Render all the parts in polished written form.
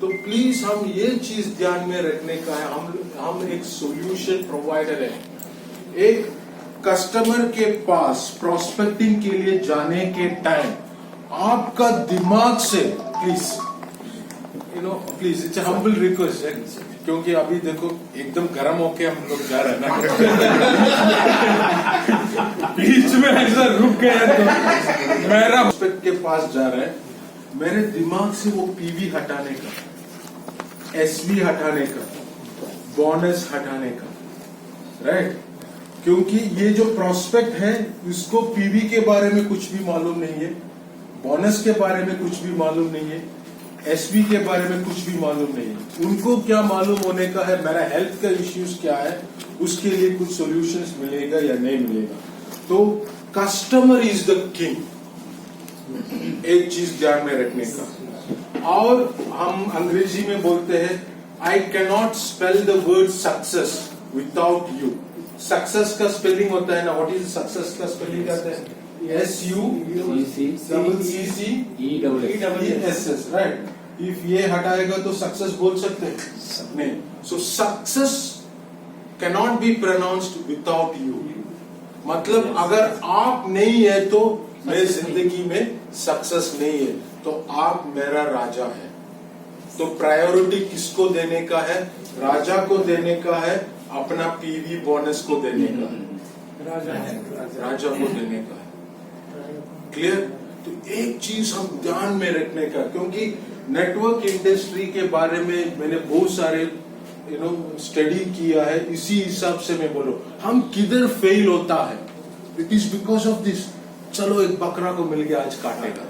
तो प्लीज हम ये चीज ध्यान में रखने का है, हम एक सॉल्यूशन प्रोवाइडर है। एक कस्टमर के पास प्रोस्पेक्टिंग के लिए जाने के टाइम आपका दिमाग से please please it's humble request है, क्योंकि अभी देखो एकदम गर्म होके हम लोग जा रहे हैं ना बीच में ऐसा रुक गया तो मेरा प्रोस्पेक्ट के पास जा रहा है, मेरे दिमाग से वो पीवी हटाने का, एसवी हटाने का, बोनस हटाने का, राइट? क्योंकि ये जो प्रोस्पेक्ट है उसको पीवी के बारे में कुछ भी मालूम नहीं है, बोनस के बारे में कुछ भी मालूम नहीं है, एसबी के बारे में कुछ भी मालूम नहीं है। उनको क्या मालूम होने का है मेरा हेल्थ का इश्यूज क्या है, उसके लिए कुछ सॉल्यूशंस मिलेगा या नहीं मिलेगा। तो कस्टमर इज द किंग, एक चीज ध्यान में रखने का। और हम अंग्रेजी में बोलते हैं I cannot spell the word success without you. Success का स्पेलिंग होता है ना, व्हाट इज सक्सेस का स्पेलिंग करते हैं SUCCESS, राइट? इफ ये हटाएगा तो सक्सेस बोल सकते हैं नहीं। सो success cannot be pronounced without you. मतलब अगर आप नहीं है तो मेरी जिंदगी में सक्सेस नहीं है, तो आप मेरा राजा है। तो प्रायोरिटी किसको देने का है? राजा को देने का है, अपना पीवी बोनस को देने का है, राजा को देने का है। क्लियर? तो एक चीज हम ध्यान में रखने का, क्योंकि नेटवर्क इंडस्ट्री के बारे में मैंने बहुत सारे स्टडी किया है, इसी हिसाब से मैं बोलो हम किधर फेल होता है, it is because of this. चलो एक बकरा को मिल गया आज काटेगा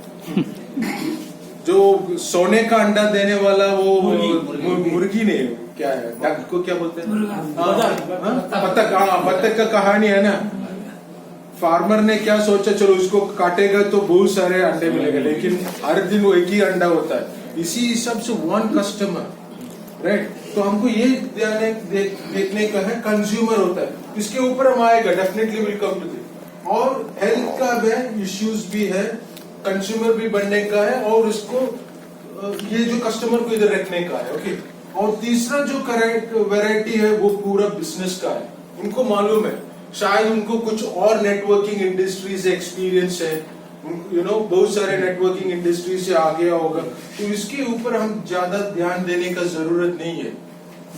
जो सोने का अंडा देने वाला वो मुर्गी नहीं, क्या है डक को क्या बोलते हैं, बत्तख। बत्तख का कहानी है ना, फार्मर ने क्या सोचा, चलो उसको काटेगा तो बहुत सारे अंडे मिलेंगे, लेकिन हर दिन वो एक ही अंडा होता है। इसी हिसाब से वन कस्टमर, राइट? तो हमको ये ध्यान देखने का है, कंज्यूमर होता है, इसके ऊपर हम आएगा, definitely will come to this. और हेल्थ का भी इश्यूज भी है, कंज्यूमर भी बनने का है, और इसको ये जो कस्टमर को इधर रखने का है, ओके। और तीसरा जो वैरायटी है वो पूरा बिजनेस का है। उनको मालूम है, शायद उनको कुछ और नेटवर्किंग इंडस्ट्री से एक्सपीरियंस है, बहुत सारे नेटवर्किंग इंडस्ट्री से आ गया होगा, तो इसके ऊपर हम ज्यादा ध्यान देने का जरूरत नहीं है,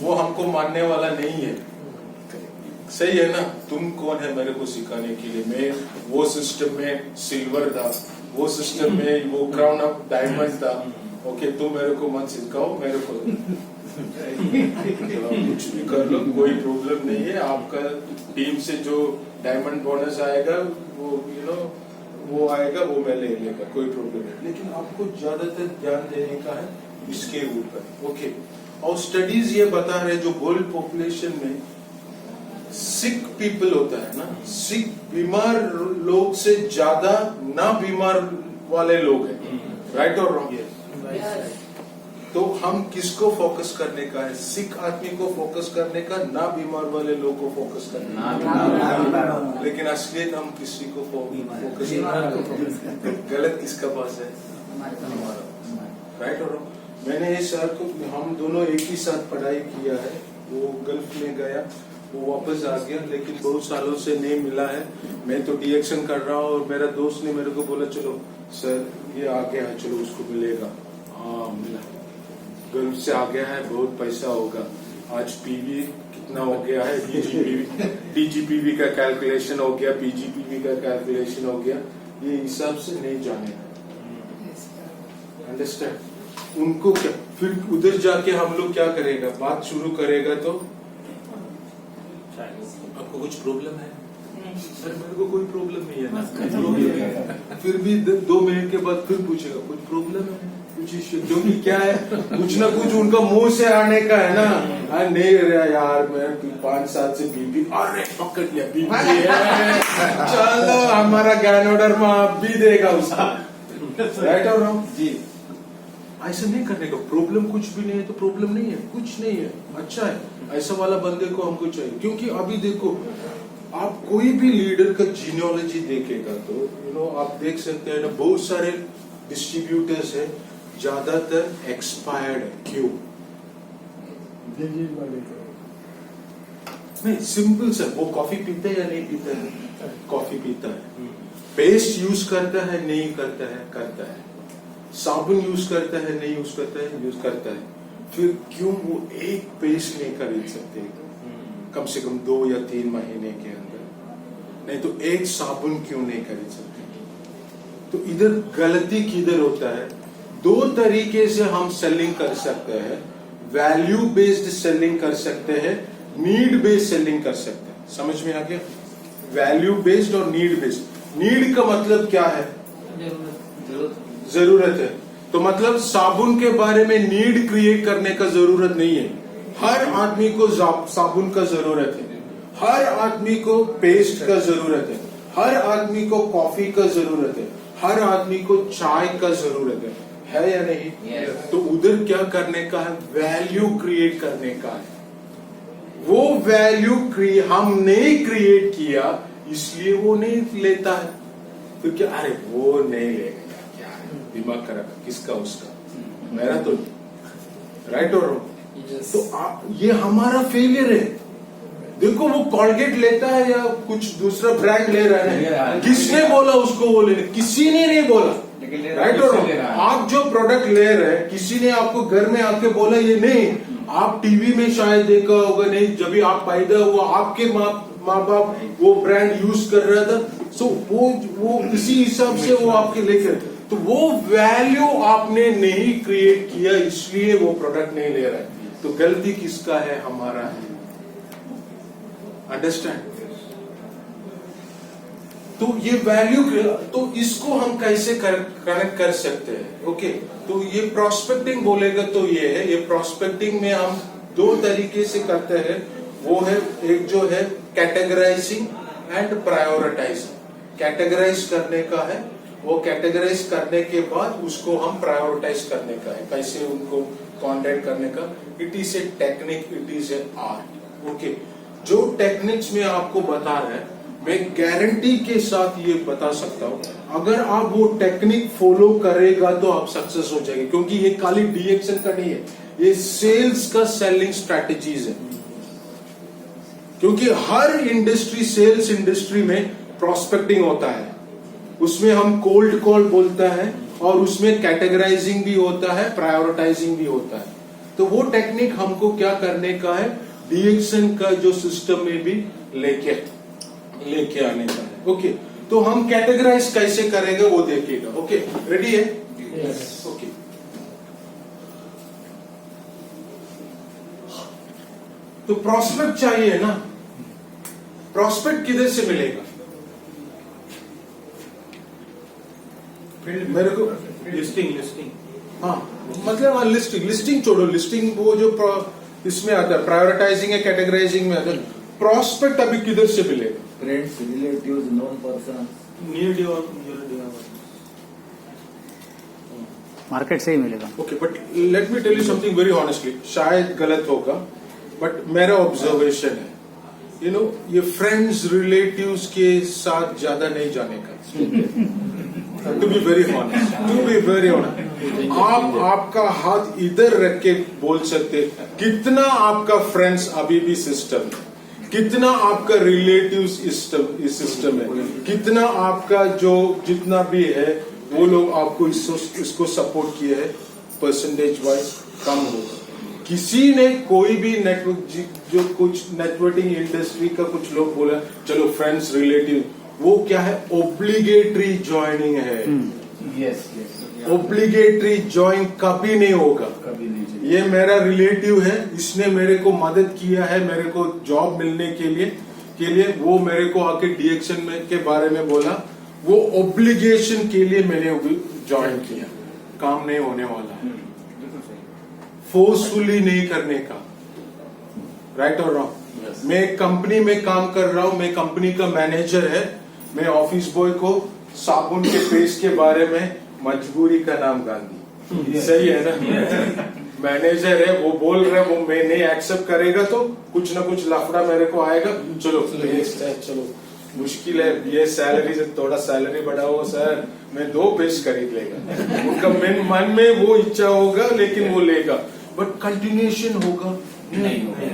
वो हमको मानने वाला नहीं है। सही है ना? तुम कौन है मेरे को सिखाने के लिए? मैं वो सिस्टम में सिल्वर था, वो सिस्टम में वो क्राउन ऑफ डायमंड था, ओके? तुम मेरे को मत सिखाओ, मेरे को कुछ भी कर लो, कोई प्रॉब्लम नहीं है। आपका टीम से जो डायमंड बोनस आएगा वो आएगा, वो मैं ले लेगा, कोई प्रॉब्लम नहीं। लेकिन आपको ज्यादातर ध्यान देने का है इसके ऊपर, ओके? और स्टडीज ये बता रहे, जो वर्ल्ड पॉपुलेशन में सिक पीपल होता है ना, सिक बीमार लोग से ज्यादा ना बीमार वाले लोग हैं, राइट और रॉन्ग? तो हम किसको फोकस करने का है? सिक आदमी को फोकस करने का, ना बीमार वाले लोग को फोकस करना। लेकिन असलियत हम किसी को फोकस गलत किसका पास है? हमारा, राइट और रॉन्ग? मैंने इस सर को, हम दोनों एक ही साथ पढ़ाई किया है, वो गल्फ में गया, वो वापस आ गया, लेकिन बहुत सालों से नहीं मिला है। मैं तो डीएक्शन कर रहा हूँ, और मेरा दोस्त ने मेरे को बोला चलो सर ये आ गया है, चलो उसको मिलेगा। हाँ मिला, गल्फ से आ गया है, बहुत पैसा होगा। आज पीवी कितना हो गया है, डीजीपीवी का कैलकुलेशन हो गया, पीजीपीवी का कैलकुलेशन हो गया, ये हिसाब से नहीं जानेगा। अंडरस्टैंड? उनको क्या, फिर उधर जाके हम लोग क्या करेगा, बात शुरू करेगा तो आपको कुछ प्रॉब्लम है? सर मेरे को कोई प्रॉब्लम नहीं है ना, प्रॉब्लम है। फिर भी 2 मिनट के बाद फिर पूछेगा कुछ प्रॉब्लम है, कुछ इश्यू, क्योंकि क्या है, कुछ ना कुछ उनका मुंह से आने का है ना। नहीं रहा यार, मैं 5 साल से बीबी, अरे पकड़ लिया बीबी है, चलो हमारा गैनोडर में आप भी देगा उसका, राइट और रॉन्ग? जी, ऐसा नहीं करने का। प्रॉब्लम कुछ भी नहीं है तो प्रॉब्लम नहीं है, कुछ नहीं है, अच्छा है, ऐसा वाला बंदे को हमको चाहिए। क्योंकि अभी देखो, आप कोई भी लीडर का जीनियोलॉजी देखेगा तो आप देख सकते हैं ना, बहुत सारे डिस्ट्रीब्यूटर्स है, ज्यादातर एक्सपायर्ड है। क्यों? नहीं, सिंपल सर, वो कॉफी पीता है या नहीं पीता है? कॉफी पीता है। पेस्ट यूज करता है नहीं करता है? करता है। साबुन यूज करता है नहीं यूज करता है? यूज करता है। फिर क्यों वो एक पेस्ट नहीं खरीद सकते कम से कम 2 या 3 महीने के अंदर? नहीं तो एक साबुन क्यों नहीं खरीद सकते? तो इधर गलती किधर होता है? 2 तरीके से हम सेलिंग कर सकते हैं। वैल्यू बेस्ड सेलिंग कर सकते हैं, नीड बेस्ड सेलिंग कर सकते हैं। समझ में आ गया? वैल्यू बेस्ड और नीड बेस्ड। नीड का मतलब क्या है? जरूरत है। तो मतलब साबुन के बारे में नीड क्रिएट करने का जरूरत नहीं है। हर आदमी को साबुन का जरूरत है, हर आदमी को पेस्ट का जरूरत है, हर आदमी को कॉफी का जरूरत है, हर आदमी को चाय का जरूरत है या नहीं? Yes. तो उधर क्या करने का है? वैल्यू क्रिएट करने का है। वो वैल्यू हमने क्रिएट किया, इसलिए वो नहीं लेता है। तो क्या, अरे वो नहीं लेगा, क्या है, दिमाग खराब, किसका उसका, मेरा तो राइट और Yes. तो ये हमारा फेलियर है। देखो वो कॉलगेट लेता है या कुछ दूसरा ब्रांड ले रहा है, किसने बोला उसको वो लेने? किसी ने नहीं बोला, राइट और आप जो प्रोडक्ट ले रहे हैं, किसी ने आपको घर में आके बोला ये नहीं? आप टीवी में शायद देखा होगा, नहीं जब भी आप पैदा हुआ आपके माँ बाप वो ब्रांड यूज कर रहा था, सो वो इसी हिसाब से वो आपके लेकर, तो वो वैल्यू आपने नहीं क्रिएट किया, इसलिए वो प्रोडक्ट नहीं ले रहा है। तो गलती किसका है? हमारा है। अंडरस्टैंड? तो ये वैल्यू, तो इसको हम कैसे कनेक्ट कर सकते हैं? ओके, तो ये प्रोस्पेक्टिंग बोलेगा तो ये है, ये प्रोस्पेक्टिंग में हम 2 तरीके से करते हैं। वो है, एक जो है कैटेगराइजिंग एंड प्रायोरिटाइजिंग। कैटेगराइज करने का है, वो कैटेगराइज करने के बाद उसको हम प्रायोरिटाइज करने का है, कैसे उनको कॉन्टेक्ट करने का। It is a technique, it is a art. Okay, जो टेक्निक्स में आपको बता रहे हैं, मैं गारंटी के साथ ये बता सकता हूं, अगर आप वो टेक्निक फॉलो करेगा तो आप सक्सेस हो जाएंगे। क्योंकि ये खाली डीएक्शन का नहीं है, ये सेल्स का सेलिंग स्ट्रैटेजीज है। क्योंकि हर इंडस्ट्री, सेल्स इंडस्ट्री में प्रोस्पेक्टिंग होता है, उसमें हम कोल्ड कॉल बोलता है, और उसमें कैटेगराइजिंग भी होता है, प्रायोरिटाइजिंग भी होता है। तो वो टेक्निक हमको क्या करने का है? डीएक्शन का जो सिस्टम में भी लेके आने का है। ओके, तो हम कैटेगराइज कैसे करेंगे वो देखिएगा। ओके, रेडी है? Yes. ओके, तो प्रॉस्पेक्ट चाहिए ना, प्रॉस्पेक्ट किधर से मिलेगा? मेरे को लिस्टिंग हाँ, मतलब लिस्टिंग छोड़ो, लिस्टिंग वो जो इसमें आता है, प्रायोरिटाइजिंग है, कैटेगराइजिंग में आता है। प्रॉस्पेक्ट अभी किधर से मिलेगा? Friends, relatives, known person, market से ही मिलेगा। Okay, but let me tell you something very honestly, शायद गलत होगा, बट मेरा ऑब्जर्वेशन है, यू नो, ये फ्रेंड्स रिलेटिव्स के साथ ज्यादा नहीं जाने का। टू बी वेरी ऑनेस्ट, आपका हाथ इधर रख के बोल सकते कितना आपका फ्रेंड्स अभी भी सिस्टम है, कितना आपका रिलेटिव्स इस सिस्टम है, कितना आपका जो जितना भी है वो लोग आपको इसको सपोर्ट किए है, परसेंटेज वाइज कम होगा। किसी ने कोई भी नेटवर्क जो कुछ नेटवर्किंग इंडस्ट्री का कुछ लोग बोला चलो फ्रेंड्स रिलेटिव, वो क्या है? ओब्लिगेटरी ज्वाइनिंग है। यस, ओब्लिगेटरी ज्वाइन कभी नहीं होगा। कभी नहीं। ये मेरा रिलेटिव है, इसने मेरे को मदद किया है मेरे को जॉब मिलने के लिए वो मेरे को आके डीएक्शन में के बारे में बोला, वो ओब्लिगेशन के लिए मैंने ज्वाइन किया, काम नहीं होने वाला है। फोर्सफुली नहीं करने का, राइट और रॉन्ग। मैं एक कंपनी में काम कर रहा हूं, मैं कंपनी का मैनेजर है, मैं ऑफिस बॉय को साबुन के पेस्ट के बारे में, मजबूरी का नाम गांधी, सही है ना? मैनेजर है, वो बोल रहे वो मैं नहीं एक्सेप्ट करेगा तो कुछ ना कुछ लफड़ा मेरे को आएगा, चलो मुश्किल है, ये सैलरी से थोड़ा सैलरी बढ़ाओ सर, मैं 2 पेज खरीद लेगा। उनका मन में वो इच्छा होगा लेकिन वो लेगा, बट कंटिन्यूएशन होगा नहीं होगा।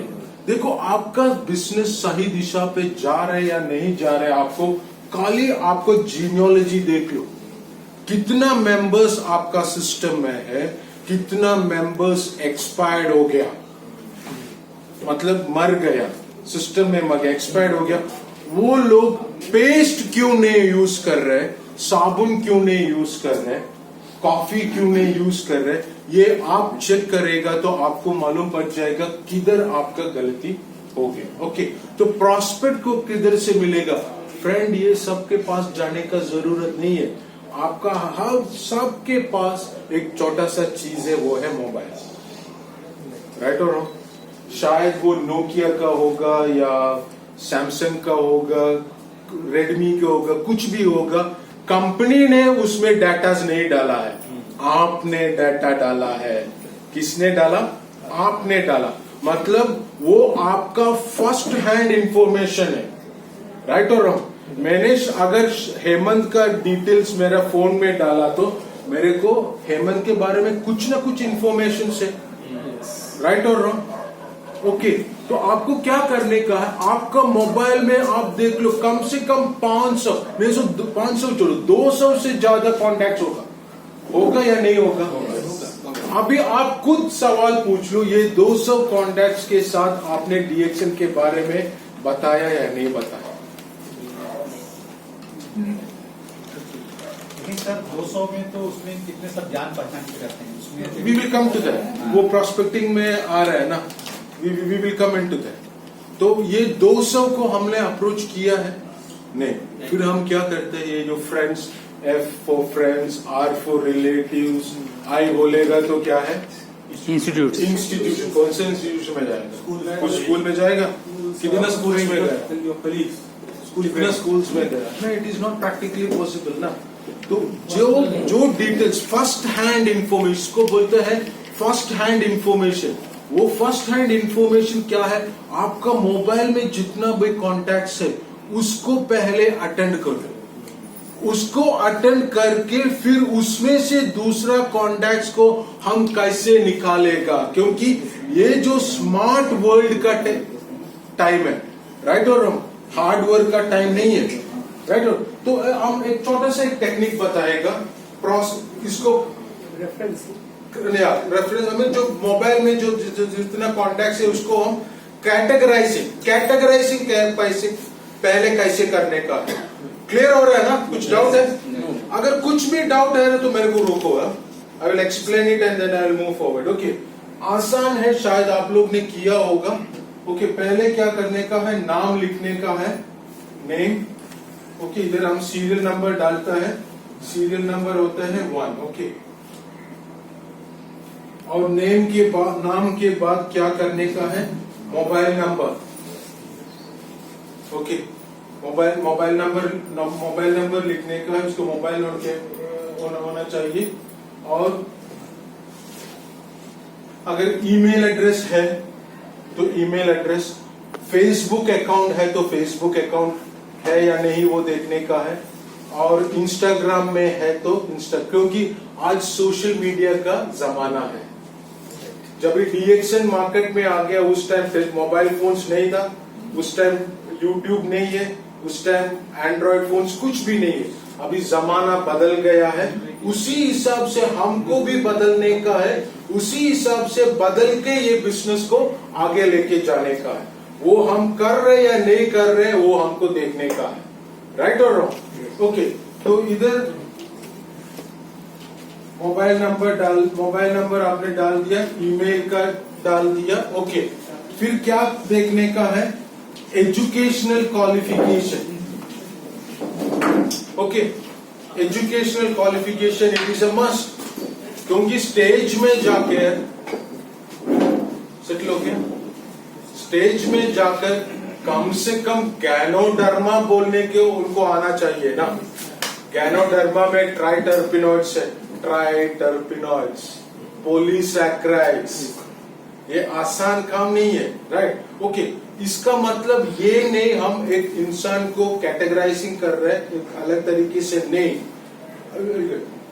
देखो आपका बिजनेस सही दिशा पे जा रहा है या नहीं जा रहा है, आपको जीनियोलॉजी देख लो, कितना मेंबर्स आपका सिस्टम में है, कितना मेंबर्स एक्सपायर्ड हो गया, मतलब मर गया, सिस्टम में मर गया, एक्सपायर्ड हो गया। वो लोग पेस्ट क्यों नहीं यूज कर रहे, साबुन क्यों नहीं यूज कर रहे, कॉफी क्यों नहीं यूज कर रहे, ये आप चेक करेगा तो आपको मालूम पड़ जाएगा किधर आपका गलती हो गया। ओके, तो प्रॉस्पेक्ट को किधर से मिलेगा? फ्रेंड, ये सबके पास जाने का जरूरत नहीं है, आपका हर सबके पास एक छोटा सा चीज है, वो है मोबाइल। राइट और रॉन्ग? शायद वो नोकिया का होगा या सैमसंग का होगा, रेडमी का होगा, कुछ भी होगा, कंपनी ने उसमें डाटा नहीं डाला है, आपने डाटा डाला है। किसने डाला? आपने डाला, मतलब वो आपका फर्स्ट हैंड इंफॉर्मेशन है। राइट और रॉन्ग? मैंने अगर हेमंत का डिटेल्स मेरा फोन में डाला तो मेरे को हेमंत के बारे में कुछ ना कुछ इंफॉर्मेशन से। राइट और रॉन्ग? ओके, तो आपको क्या करने का है, आपका मोबाइल में आप देख लो कम से कम 500 नहीं, 500 छोड़ो, 200 से ज्यादा कॉन्टैक्ट होगा या नहीं होगा? अभी आप खुद सवाल पूछ लो, ये 200 कॉन्टैक्ट्स के साथ आपने डीएक्शन के बारे में बताया या नहीं बताया? सर 200 में तो उसमें कितने सब जान पहचान के करते हैं उसमें? We will come to that, वो प्रोस्पेक्टिंग में आ रहा है ना, we will come into that. तो ये 200 को हमने अप्रोच किया है नहीं, फिर हम क्या करते हैं, ये जो friends, F for friends, R for relatives, I बोलेगा तो क्या है? इंस्टीट्यूशन। कौन से इंस्टीट्यूशन में जाएगा? कुछ स्कूल में जाएगा, कितना स्कूल में गया, कितना स्कूल्स में गया? नहीं, it is not practically possible ना। तो जो डिटेल्स, फर्स्ट हैंड इंफॉर्मेशन, इसको बोलते हैं फर्स्ट हैंड इंफॉर्मेशन। वो फर्स्ट हैंड इंफॉर्मेशन क्या है? आपका मोबाइल में जितना भी कॉन्टैक्ट्स है उसको पहले अटेंड करो, उसको अटेंड करके फिर उसमें से दूसरा कॉन्टैक्ट्स को हम कैसे निकालेगा, क्योंकि ये जो स्मार्ट वर्ल्ड का टाइम है, राइट और रॉन्ग, हार्ड वर्क का टाइम नहीं है, राइट। तो हम एक छोटा सा एक टेक्निक बताएगा, इसको रेफरेंस हमें जो मोबाइल में जो जितना कॉन्टैक्ट है उसको हम कैटेगराइजिंग पहले कैसे करने का है। क्लियर हो रहा है ना? कुछ डाउट है? अगर कुछ भी डाउट है तो मेरे को रोको, I will explain it and then I will move forward. Okay, आसान है, शायद आप लोग ने किया होगा। ओके, पहले क्या करने का है, नाम लिखने का है, नेम। ओके, इधर हम सीरियल नंबर डालता है, सीरियल नंबर होता है 1। ओके, और नेम के बाद, नाम के बाद क्या करने का है, mobile number. Okay, mobile number लिखने का है, उसको मोबाइल होना चाहिए। और अगर ईमेल एड्रेस है तो ईमेल एड्रेस, फेसबुक अकाउंट है तो फेसबुक अकाउंट है या नहीं वो देखने का है, और इंस्टाग्राम में है तो क्योंकि आज सोशल मीडिया का जमाना है। जब डीएक्शन मार्केट में आ गया उस टाइम मोबाइल फोन्स नहीं था, उस टाइम यूट्यूब नहीं है, उस टाइम एंड्रॉइड फोन्स कुछ भी नहीं है। अभी जमाना बदल गया है, उसी हिसाब से हमको भी बदलने का है, उसी हिसाब से बदल के ये बिजनेस को आगे लेके जाने का है। वो हम कर रहे या नहीं कर रहे वो हमको देखने का है, राइट और रॉन्ग? ओके, तो इधर मोबाइल नंबर आपने डाल दिया, ईमेल का डाल दिया। ओके, फिर क्या देखने का है, educational qualification. Okay, educational qualification it is a must, क्योंकि स्टेज में जाके सेटल हो गया, स्टेज में जाकर कम से कम गैनोडर्मा बोलने के उनको आना चाहिए ना। गैनोडर्मा में ट्राइटर्पिनॉइड्स है, ट्राइटर्पिनॉइड्स, पॉलीसैकेराइड्स, ये आसान काम नहीं है, राइट। ओके, इसका मतलब ये नहीं हम एक इंसान को कैटेगराइजिंग कर रहे हैं एक अलग तरीके से, नहीं।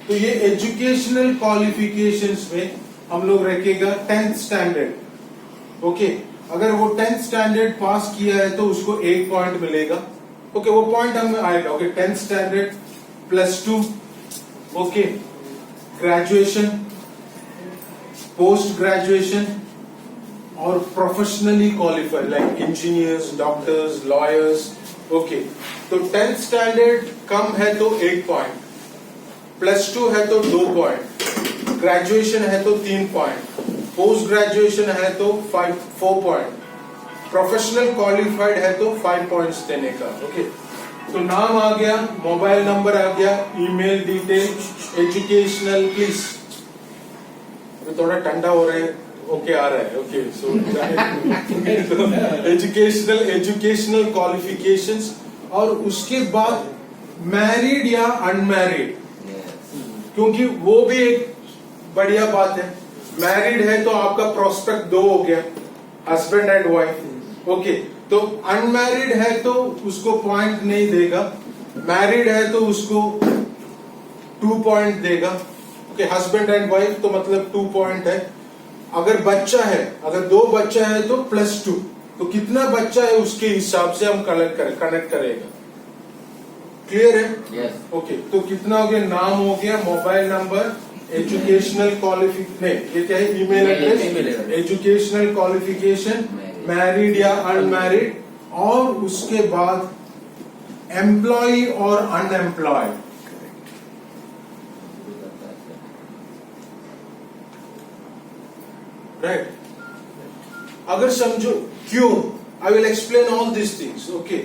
तो ये एजुकेशनल क्वालिफिकेशंस में हम लोग रखेगा 10th स्टैंडर्ड। ओके, अगर वो 10th स्टैंडर्ड पास किया है तो उसको 1 पॉइंट मिलेगा। ओके, वो पॉइंट हमें आएगा। Okay, 10th standard +2, okay, graduation, post graduation और professionally qualified like engineers, doctors, lawyers. Okay, तो 10th स्टैंडर्ड कम है तो 1 पॉइंट, +2 है तो 2 पॉइंट, ग्रेजुएशन है तो 3 पॉइंट, पोस्ट ग्रेजुएशन है तो 4 पॉइंट, प्रोफेशनल क्वालिफाइड है तो 5 पॉइंट्स देने का। ओके, तो नाम आ गया, मोबाइल नंबर आ गया, ईमेल डिटेल, एजुकेशनल, प्लीज थोड़ा ठंडा हो रहा है। ओके, आ रहा है। ओके, सो एजुकेशनल क्वालिफिकेशंस, और उसके बाद मैरिड या अनमैरिड, क्योंकि वो भी एक बढ़िया बात है। मैरिड है तो आपका प्रोस्पेक्ट 2 हो गया, हस्बैंड एंड वाइफ। ओके, तो अनमैरिड है तो उसको पॉइंट नहीं देगा, मैरिड है तो उसको 2 पॉइंट देगा। ओके, हस्बैंड एंड वाइफ तो मतलब 2 पॉइंट है। अगर बच्चा है, अगर 2 बच्चा है तो +2, तो कितना बच्चा है उसके हिसाब से हम कनेक्ट करेगा। क्लियर है? Yes. ओके, तो कितना हो गया, नाम हो गया, मोबाइल नंबर, एजुकेशनल क्वालिफिकेशन, ये क्या है, email address, educational qualification, married या अनमैरिड, और उसके बाद एम्प्लॉय और अनएम्प्लॉयड। राइट, अगर समझो क्यों, आई will explain all this things. Okay,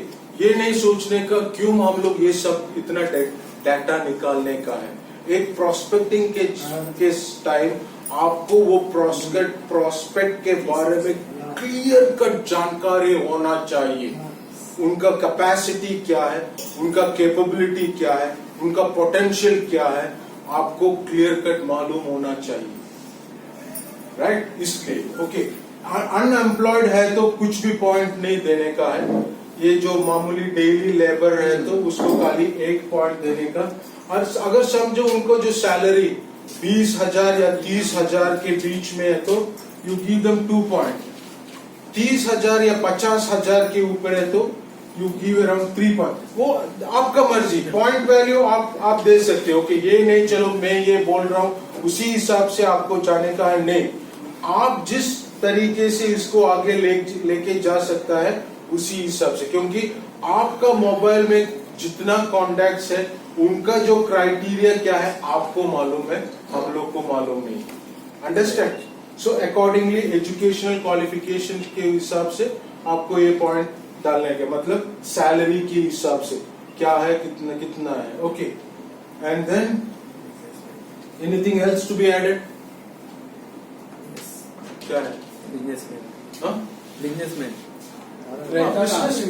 ये नहीं सोचने का क्यों हम लोग ये सब इतना डाटा निकालने का है। एक प्रोस्पेक्टिंग के टाइम आपको वो प्रोस्पेक्ट के बारे में क्लियर कट जानकारी होना चाहिए। उनका कैपेसिटी क्या है, उनका कैपेबिलिटी क्या है, उनका पोटेंशियल क्या है, आपको क्लियर कट मालूम होना चाहिए। राइट, इसलिए ओके, अनएम्प्लॉयड है तो कुछ भी पॉइंट नहीं देने का है। ये जो मामूली डेली लेबर है तो उसको खाली 1 पॉइंट देने का। और अगर समझो उनको जो सैलरी 20,000 या 30,000 के बीच में है तो यू गिव देम 2 पॉइंट। 30,000 या 50,000 के ऊपर है तो यू गिव अराउंड 3 पॉइंट। वो आपका मर्जी, पॉइंट वैल्यू आप दे सकते हो कि ये नहीं, चलो मैं ये बोल रहा हूँ उसी हिसाब से आपको जाने का है। नहीं, आप जिस तरीके से इसको आगे लेके जा सकता है उसी हिसाब से, क्योंकि आपका मोबाइल में जितना कॉन्टैक्ट्स है उनका जो क्राइटेरिया क्या है आपको मालूम है, हम लोग को मालूम नहीं। Understand? So accordingly educational qualification के हिसाब से आपको ये पॉइंट डालने के, मतलब सैलरी के हिसाब से क्या है, कितना है। Okay, and then anything else to be added? क्या है? बिजनेसमैन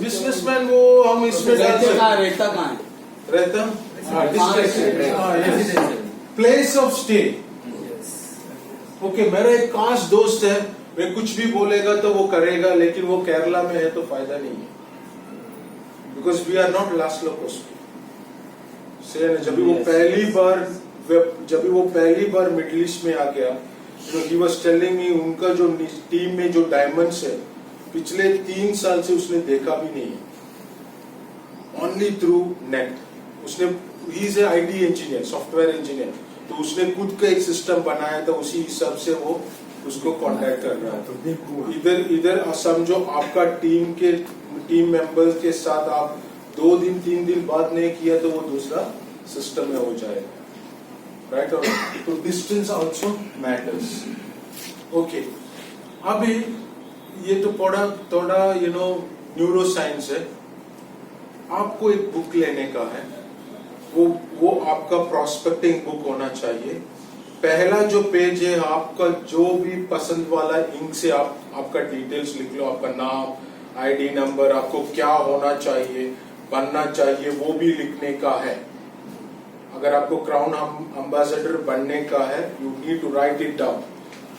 बिजनेसमैन वो हम इसमें डाल सकते हैं। रहता कहाँ है? रहता प्लेस ऑफ स्टे। ओके, मेरा एक खास दोस्त है, वे कुछ भी बोलेगा तो वो करेगा, लेकिन वो केरला में है तो फायदा नहीं है, because we are not last लोकोस्की। जब वो पहली बार मिडिल ईस्ट में आ गया, ही वाज टेलिंग मी उनका जो टीम में जो डायमंड्स है पिछले 3 साल से उसने देखा भी नहीं है, ओनली थ्रू नेट। उसने, he is a IT engineer, software engineer, तो उसने खुद का एक सिस्टम बनाया था, उसी हिसाब से वो उसको कांटेक्ट कर रहा है। इधर समझो आपका टीम मेंबर्स के साथ आप 2 दिन 3 दिन बात नहीं किया तो वो दूसरा सिस्टम में हो जाएगा। राइट, और तो डिस्टेंस आल्सो मैटर्स। ओके, अभी ये तो थोड़ा न्यूरो साइंस है। आपको एक बुक लेने का है, वो आपका प्रोस्पेक्टिंग बुक होना चाहिए। पहला जो पेज है आपका जो भी पसंद वाला इंक से आपका डिटेल्स लिख लो, आपका नाम, आईडी नंबर, आपको क्या होना चाहिए, बनना चाहिए, वो भी लिखने का है। अगर आपको क्राउन एम्बेसडर बनने का है, you need to write it down.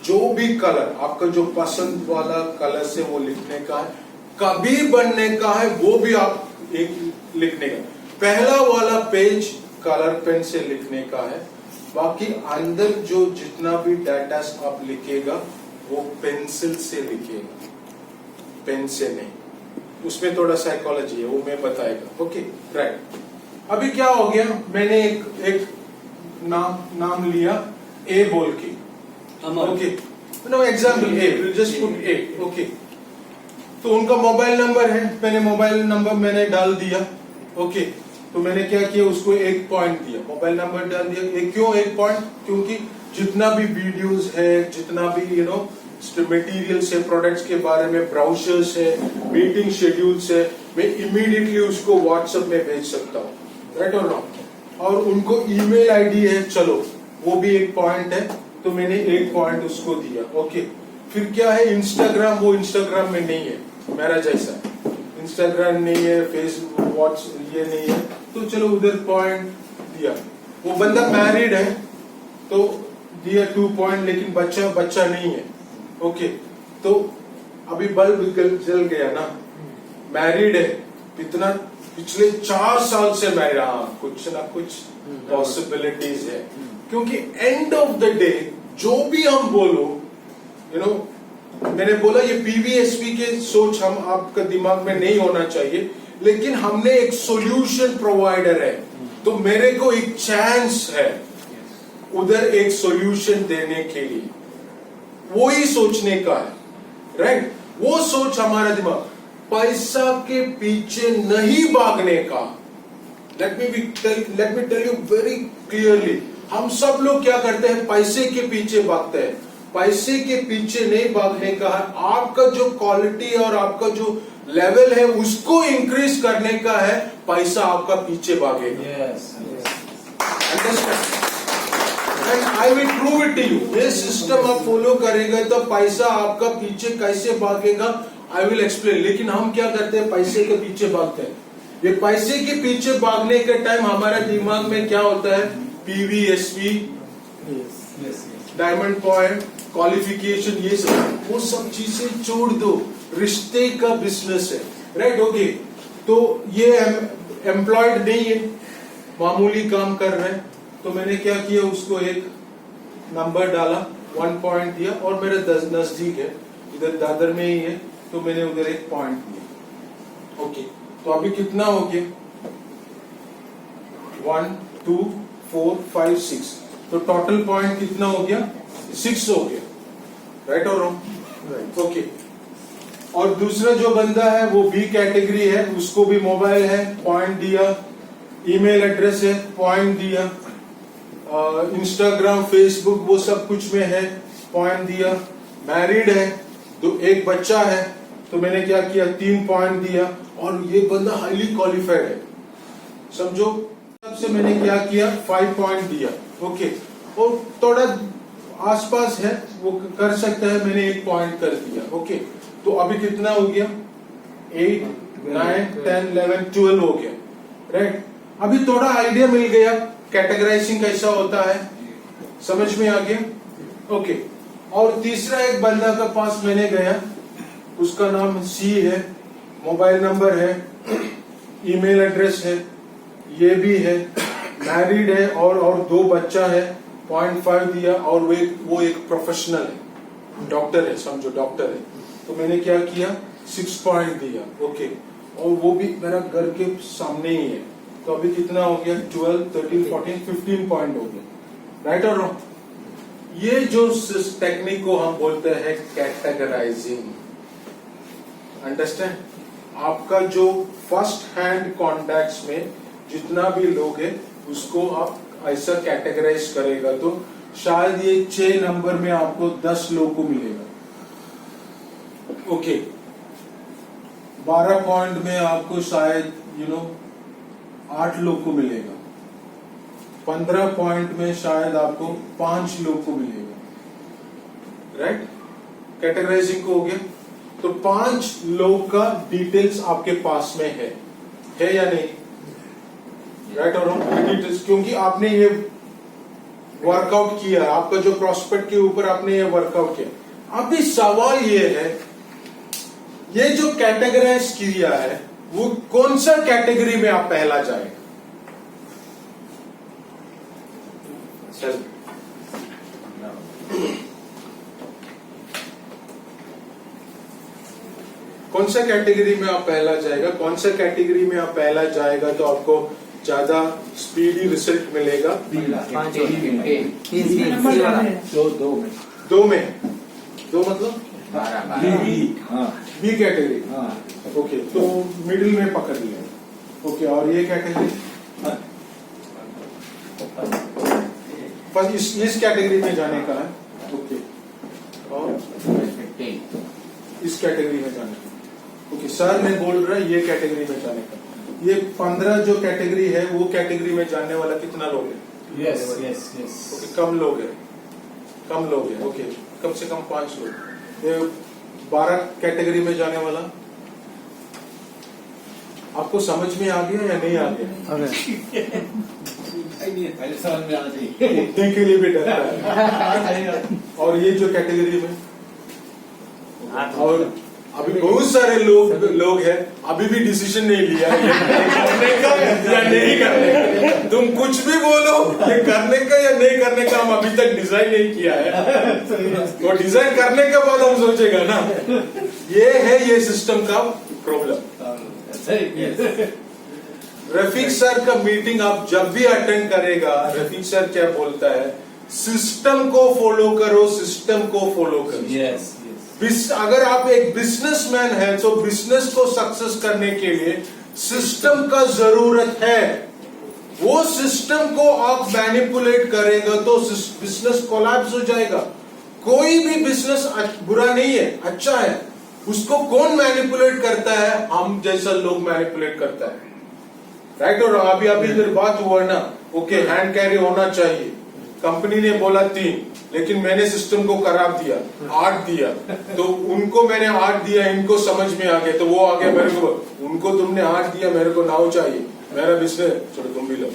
जो भी कलर आपका जो पसंद वाला कलर से वो लिखने का है, कभी बनने का है वो भी आप एक लिखने का, पहला वाला पेज कलर पेन से लिखने का है, बाकी अंदर जो जितना भी डाटा आप लिखेगा वो पेंसिल से लिखेगा, पेन से नहीं। उसमें थोड़ा साइकोलॉजी है, वो मैं बताएगा। Okay right. अभी क्या हो गया, मैंने एक नाम लिया ए बोल के, okay know example A, will just put A, okay. तो उनका मोबाइल नंबर है, मैंने मोबाइल नंबर मैंने डाल दिया, ओके। तो मैंने क्या किया, उसको 1 पॉइंट दिया, मोबाइल नंबर डाल दिया। क्यों 1 पॉइंट? क्योंकि जितना भी वीडियोस है, जितना भी मटेरियल्स है, प्रोडक्ट्स के बारे में, ब्राउचर्स है, मीटिंग शेड्यूल्स है, मैं इमीडिएटली उसको व्हाट्सएप में भेज सकता हूँ, राइट और नॉट। और उनको ईमेल आईडी है, चलो वो भी 1 पॉइंट है, तो मैंने 1 पॉइंट उसको दिया, ओके। फिर क्या है, इंस्टाग्राम, वो इंस्टाग्राम में नहीं है, मेरा जैसा इंस्टाग्राम नहीं है, फेसबुक व्हाट्सएप ये नहीं है, तो चलो उधर पॉइंट दिया। वो बंदा मैरिड है तो दिया 2 पॉइंट, लेकिन बच्चा नहीं है, ओके। तो अभी बल्ब जल गया ना, मैरिड है, इतना पिछले 4 साल से मैरिड, हाँ कुछ ना कुछ पॉसिबिलिटीज है। क्योंकि एंड ऑफ द डे जो भी हम बोलो, मैंने बोला ये पीवीएसपी के सोच हम आपका दिमाग में नहीं होना चाहिए, लेकिन हमने एक सॉल्यूशन प्रोवाइडर है, तो मेरे को एक चांस है उधर एक सॉल्यूशन देने के लिए, वो ही सोचने का है, राइट। वो सोच हमारा दिमाग, पैसा के पीछे नहीं भागने का। Let me tell you very clearly, हम सब लोग क्या करते हैं, पैसे के पीछे भागते हैं। पैसे के पीछे नहीं भागने का है, आपका जो क्वालिटी और आपका जो लेवल है उसको इंक्रीज करने का है, पैसा आपका पीछे भागेगा। And I will prove it to you. ये सिस्टम आप फॉलो करेगा तो पैसा आपका पीछे कैसे भागेगा, आई विल एक्सप्लेन। लेकिन हम क्या करते हैं, पैसे के पीछे भागते हैं। ये पैसे के पीछे भागने के टाइम हमारे दिमाग में क्या होता है, पीवीएसपी, डायमंड पॉइंट, क्वालिफिकेशन, ये सब, वो सब चीजें छोड़ दो, रिश्ते का बिजनेस है, राइट, ओके। तो ये एम्प्लॉयड नहीं है, मामूली काम कर रहे हैं, तो मैंने क्या किया, उसको एक नंबर डाला, 1 पॉइंट दिया, और मेरे नजदीक है, इधर दादर में ही है, तो मैंने उधर 1 पॉइंट दिया, ओके। तो अभी कितना हो गया, 1 2 4 5 6, तो टोटल पॉइंट कितना हो गया, 6 हो गया, राइट और रॉन्ग, ओके। और दूसरा जो बंदा है वो बी कैटेगरी है, उसको भी मोबाइल है, पॉइंट दिया, ईमेल एड्रेस है, पॉइंट दिया, इंस्टाग्राम, फेसबुक वो सब कुछ में है, पॉइंट दिया, मैरिड है, एक बच्चा है, तो मैंने क्या किया, 3 पॉइंट दिया, और ये बंदा हाईली क्वालिफाइड है, समझो। सबसे मैंने क्या किया, 5 पॉइंट दिया, ओके। और थोड़ा आसपास है वो कर सकता है, मैंने 1 पॉइंट कर दिया, ओके। तो अभी कितना हो गया, 8 9 10 11 12 हो गया, राइट। अभी थोड़ा आइडिया मिल गया कैटेगराइजिंग कैसा होता है, समझ में आ गया, ओके। और तीसरा एक बंदा का पास मैंने गया, उसका नाम सी है, मोबाइल नंबर है, ईमेल एड्रेस है, ये भी है, मैरिड है, और 2 बच्चा है, 0.5 दिया, और वो एक प्रोफेशनल है, डॉक्टर है, समझो डॉक्टर है, तो मैंने क्या किया, 6 पॉइंट दिया, ओके। और वो भी मेरा घर के सामने ही है, तो अभी कितना हो गया, 12 13 14 15 पॉइंट हो गया, राइट और रॉन्ग। ये जो टेक्निक को हम बोलते हैं कैटेगराइजिंग, अंडरस्टैंड। आपका जो फर्स्ट हैंड कॉन्टैक्ट्स में जितना भी लोग है उसको आप ऐसा कैटेगराइज करेगा, तो शायद ये 6 नंबर में आपको 10 लोग को मिलेगा, ओके। 12 पॉइंट में आपको शायद 8 लोग को मिलेगा, 15 पॉइंट में शायद आपको 5 लोग को मिलेगा, राइट। कैटेगराइजिंग को हो गया, तो 5 लोग का डिटेल्स आपके पास में है या नहीं, राइट और रॉन्ग डिटेल्स, क्योंकि आपने ये वर्कआउट किया, आपका जो प्रोस्पेक्ट के ऊपर आपने ये वर्कआउट किया। अभी सवाल ये है, ये जो कैटेगराइज किया है वो कौन सा कैटेगरी में आप पहला जाएगा? चल कौन सा कैटेगरी में आप पहला जाएगा? कौन सा कैटेगरी में आप पहला जाएगा तो आपको ज्यादा स्पीडी रिजल्ट मिलेगा? दो में दो मतलब बी कैटेगरी। ओके, तो मिडिल में पकड़ लिया। ओके, और ये कैटेगरी बस इस कैटेगरी में जाने का है। ओके, और इस कैटेगरी में जाने का। ओके, सर ने बोल रहा है ये कैटेगरी में जाने का। ये 15 जो कैटेगरी है वो कैटेगरी में जाने वाला कितना लोग है? Yes yes yes. ओके, कम लोग है, कम लोग है। ओके, कम से कम 5 लोग। ये 12 कैटेगरी में जाने वाला आपको समझ में आ गया या नहीं आ गया? पहले समझ में आना चाहिए। उठने के लिए भी डरता है। और ये जो कैटेगरी में, और अभी बहुत सारे लोग हैं अभी भी डिसीजन नहीं लिया है करने का या नहीं करने का। तुम कुछ भी बोलो, ये करने का या नहीं करने का हम अभी तक डिजाइन नहीं किया है। तो डिजाइन करने के बाद हम सोचेगा ना। ये है ये सिस्टम का प्रॉब्लम। रफीक सर का मीटिंग आप जब भी अटेंड करेगा, रफीक सर क्या बोलता है? सिस्टम को फॉलो करो, सिस्टम को फॉलो करो। यस। अगर आप एक बिजनेसमैन है तो बिजनेस को सक्सेस करने के लिए सिस्टम का जरूरत है। वो सिस्टम को आप मैनिपुलेट करेगा तो बिजनेस कोलैप्स हो जाएगा। कोई भी बिजनेस बुरा नहीं है, अच्छा है। उसको कौन मैनिपुलेट करता है? हम जैसा लोग मैनिपुलेट करता है। राइट और अभी इधर बात हुआ ना, ओके हैंड कैरी होना चाहिए। कंपनी ने बोला 3, लेकिन मैंने सिस्टम को खराब दिया, 8 दिया। तो उनको मैंने 8 दिया, इनको समझ में आ गया तो वो आ गया मेरे को। उनको तुमने 8 दिया, मेरे को 9 चाहिए, मेरा बिजनेस चलो तुम भी लो।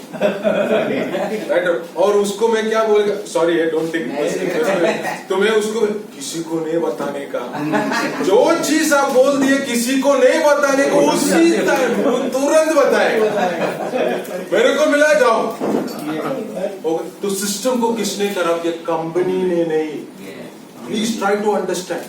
राइट और उसको मैं क्या बोलेगा? सॉरी डोंट टेक तो मैं उसको किसी को नहीं बताने का। जो चीज आप बोल दिए किसी को नहीं बताने को, उसी तुरंत बताएगा। मेरे को मिला जाओ। तो सिस्टम को किसने खराब किया? कंपनी ने नहीं। Please try to understand.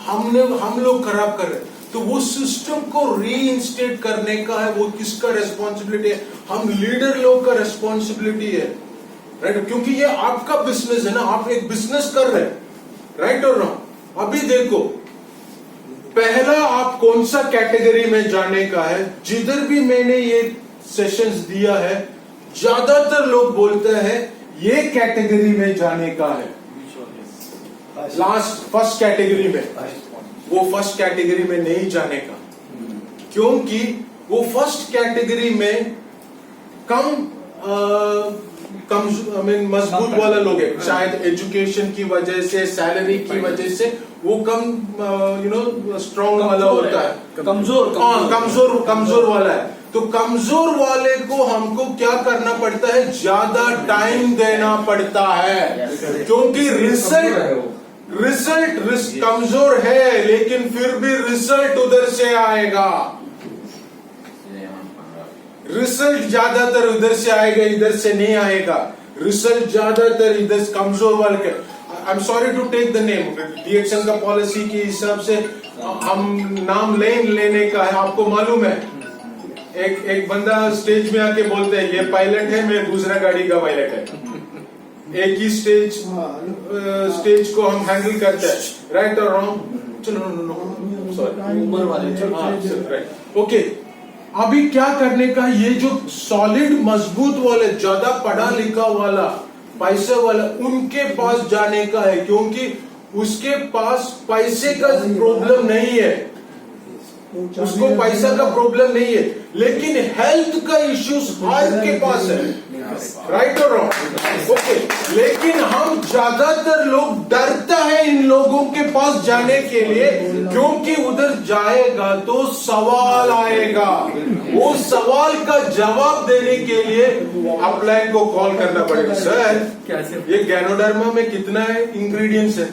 हम लोग खराब कर रहे हैं। तो वो सिस्टम को रीइंस्टेट करने का है, वो किसका रेस्पॉन्सिबिलिटी है? हम लीडर लोग का रेस्पॉन्सिबिलिटी है। राइट, क्योंकि ये आपका बिजनेस है ना, आप एक बिजनेस कर रहे हैं। राइट और रॉन्ग? अभी देखो, पहला आप कौन सा कैटेगरी में जाने का है? जिधर भी मैंने ये सेशंस दिया है, ज्यादातर लोग बोलते हैं ये कैटेगरी में जाने का है। फर्स्ट कैटेगरी में, वो फर्स्ट कैटेगरी में नहीं जाने का, क्योंकि वो फर्स्ट कैटेगरी में कम मजबूत वाला लोग है। शायद एजुकेशन की वजह से, सैलरी की वजह से वो कम स्ट्रॉन्ग वाला होता है, कमजोर वाला है। तो कमजोर वाले को हमको क्या करना पड़ता है? ज्यादा टाइम देना पड़ता है, क्योंकि रिजल्ट कमजोर है लेकिन फिर भी रिजल्ट उधर से आएगा। रिजल्ट ज्यादातर उधर से आएगा, इधर से नहीं आएगा। रिजल्ट ज्यादातर इधर कमजोर वाले के। I am sorry to take the name, डीएक्शन का पॉलिसी के हिसाब से हम नाम लेने का है। आपको मालूम है, एक बंदा स्टेज में आके बोलते हैं ये पायलट है, मैं दूसरा गाड़ी का पायलट है। एक ही स्टेज को हम हैंडल करते हैं। राइट और रॉन्ग? चलो सॉरी, उम्र वाले। ओके, अभी क्या करने का? ये जो सॉलिड मजबूत वाले, ज्यादा पढ़ा लिखा वाला, पैसे वाला, उनके पास जाने का है, क्योंकि उसके पास पैसे का प्रॉब्लम नहीं है, उसको पैसा का प्रॉब्लम नहीं है, लेकिन हेल्थ का इश्यूज हर के पास है। राइट और रॉन्ग? ओके, लेकिन हम ज्यादातर लोग डरता है इन लोगों के पास जाने के लिए, क्योंकि उधर जाएगा तो सवाल आएगा। वो सवाल का जवाब देने के लिए अपलाइन को कॉल करना पड़ेगा। सर, ये गैनोडर्मा में कितना है इंग्रेडिएंट्स है?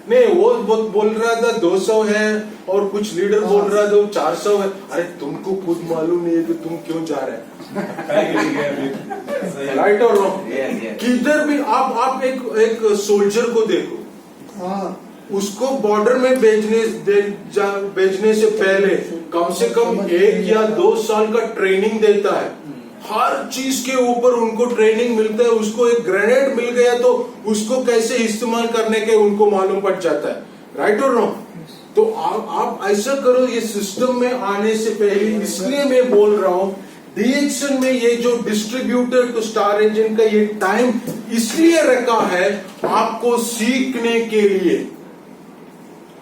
नहीं वो बोल रहा था 200 है और कुछ लीडर बोल रहा था 400 है। अरे तुमको खुद मालूम नहीं है कि तुम क्यों जा रहे हैं, राइट और रॉन्ग। किधर भी आप एक सोल्जर को देखो, उसको बॉर्डर में भेजने से पहले कम से कम 1 या 2 साल का ट्रेनिंग देता है। हर चीज के ऊपर उनको ट्रेनिंग मिलता है। उसको एक ग्रेनेड मिल गया तो उसको कैसे इस्तेमाल करने के उनको मालूम पड़ जाता है, राइट और रॉन्ग। तो आप ऐसा करो, ये सिस्टम में आने से पहले, इसलिए मैं बोल रहा हूं डीएक्शन में ये जो डिस्ट्रीब्यूटर टू स्टार इंजन का ये टाइम इसलिए रखा है आपको सीखने के लिए।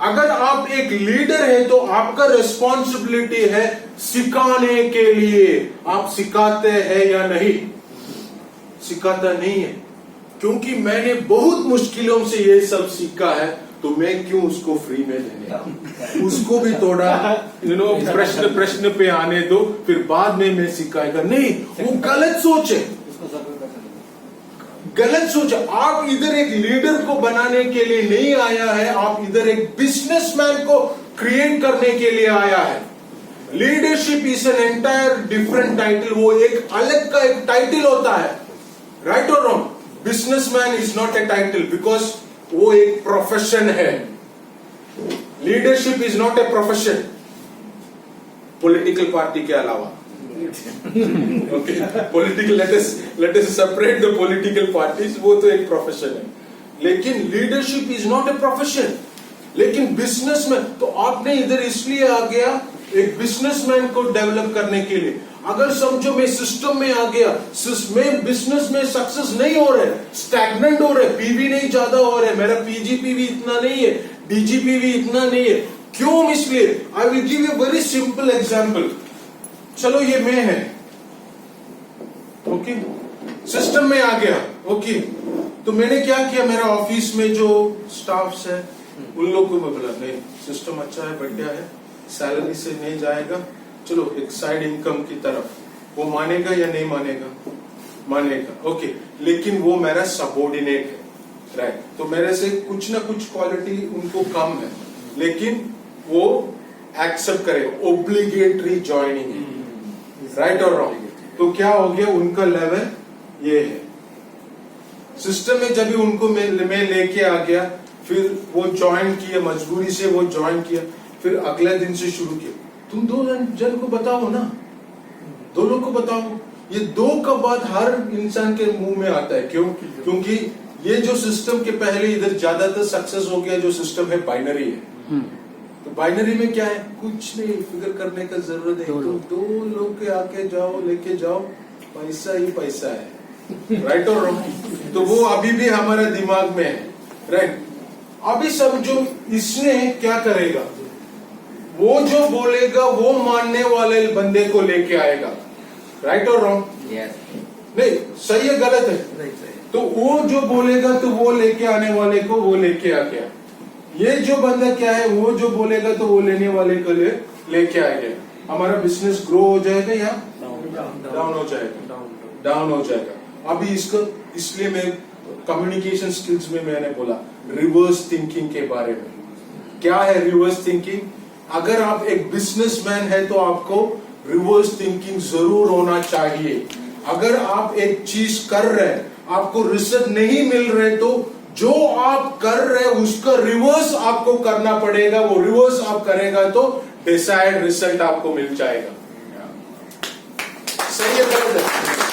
अगर आप एक लीडर है तो आपका रिस्पॉन्सिबिलिटी है सिखाने के लिए। आप सिखाते हैं या नहीं? सिखाता नहीं है, क्योंकि मैंने बहुत मुश्किलों से ये सब सीखा है, तो मैं क्यों उसको फ्री में देने। उसको भी थोड़ा प्रश्न पे आने दो, फिर बाद में मैं सिखाएगा। नहीं, वो गलत सोच है, गलत सोच। आप इधर एक लीडर को बनाने के लिए नहीं आया है, आप इधर एक बिजनेसमैन को क्रिएट करने के लिए आया है। Leadership is an entire different title, वो एक अलग का एक टाइटल होता है, राइट और wrong. Businessman is not a title, because वो एक प्रोफेशन है। Leadership is not a profession, political party के अलावा। Okay, political, let us separate the political parties, वो तो एक प्रोफेशन है, लेकिन leadership is not a profession. लेकिन बिजनेस में तो आपने इधर इसलिए आ गया एक बिजनेसमैन को डेवलप करने के लिए। अगर समझो मैं सिस्टम में आ गया, में बिजनेस में सक्सेस नहीं हो रहे, स्टैग्नेंट हो रहे, पीवी नहीं ज्यादा हो रहे, मेरा पीजीपीवी इतना नहीं है, डीजीपीवी इतना नहीं है, क्यों? इसलिए I will give you very simple example. चलो ये मैं है, ओके, सिस्टम में आ गया, ओके, तो मैंने क्या किया, मेरा ऑफिस में जो स्टाफ्स है उन लोगों को मैं बोला नहीं सिस्टम अच्छा है, बढ़िया है, सैलरी से नहीं जाएगा, चलो एक साइड इनकम की तरफ। वो मानेगा या नहीं मानेगा? मानेगा, ओके, लेकिन वो मेरा सबऑर्डिनेट है, राइट। तो मेरे से कुछ ना कुछ क्वालिटी उनको कम है, लेकिन वो एक्सेप्ट करेगा, ओब्लिगेटरी ज्वाइनिंग है, राइट और रॉन्ग। तो क्या हो गया, उनका लेवल ये है। सिस्टम में जब भी उनको मैं लेके आ गया, फिर वो ज्वाइन किया, मजबूरी से वो ज्वाइन किया, फिर अगले दिन से शुरू किया, तुम 2 जन को बताओ ना, 2 लोग को बताओ। ये 2 का बात हर इंसान के मुंह में आता है, क्यों? क्योंकि ये जो सिस्टम के पहले इधर ज्यादातर सक्सेस हो गया, जो सिस्टम है बाइनरी है। तो बाइनरी में क्या है, कुछ नहीं फिगर करने का जरूरत है, तो 2 लोग के आके जाओ, लेके जाओ, पैसा ही पैसा है, राइट और रॉन्ग। तो वो अभी भी हमारे दिमाग में है, राइट। अभी समझो इसने क्या करेगा, वो जो बोलेगा वो मानने वाले बंदे को लेके आएगा, राइट और रॉन्ग? नहीं, सही है गलत है? तो वो जो बोलेगा तो वो लेके आने वाले को वो लेके आ गया। ये जो बंदा क्या है, वो जो बोलेगा तो वो लेने वाले को लेके आएगा। हमारा बिजनेस ग्रो हो जाएगा या डाउन हो जाएगा? डाउन हो जाएगा। अभी इसको इसलिए मैं कम्युनिकेशन स्किल्स में मैंने बोला रिवर्स थिंकिंग के बारे में। क्या है रिवर्स थिंकिंग? अगर आप एक बिजनेसमैन है तो आपको रिवर्स थिंकिंग जरूर होना चाहिए। अगर आप एक चीज कर रहे हैं, आपको रिजल्ट नहीं मिल रहे, तो जो आप कर रहे हैं उसका रिवर्स आपको करना पड़ेगा। वो रिवर्स आप करेगा तो डिसाइड रिजल्ट आपको मिल जाएगा। सही है गलत है?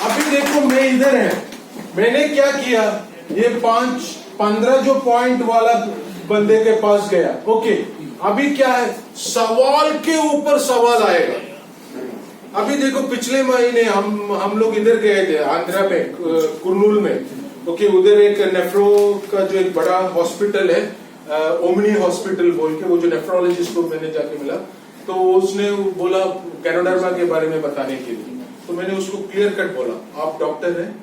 अभी देखो मैं इधर है, मैंने क्या किया, ये 5-15 जो पॉइंट वाला बंदे के पास गया, ओके। अभी क्या है, सवाल के ऊपर सवाल आएगा। अभी देखो पिछले महीने हम लोग इधर गए थे आंध्रा में, कुर्नूल में, ओके। उधर एक नेफ्रो का जो एक बड़ा हॉस्पिटल है, ओमनी हॉस्पिटल बोल के, वो जो नेफ्रोलॉजिस्ट को मैंने जाके मिला, तो उसने बोला कैनोडर्मा के बारे में बताने के लिए। तो मैंने उसको क्लियर कट बोला, आप डॉक्टर हैं,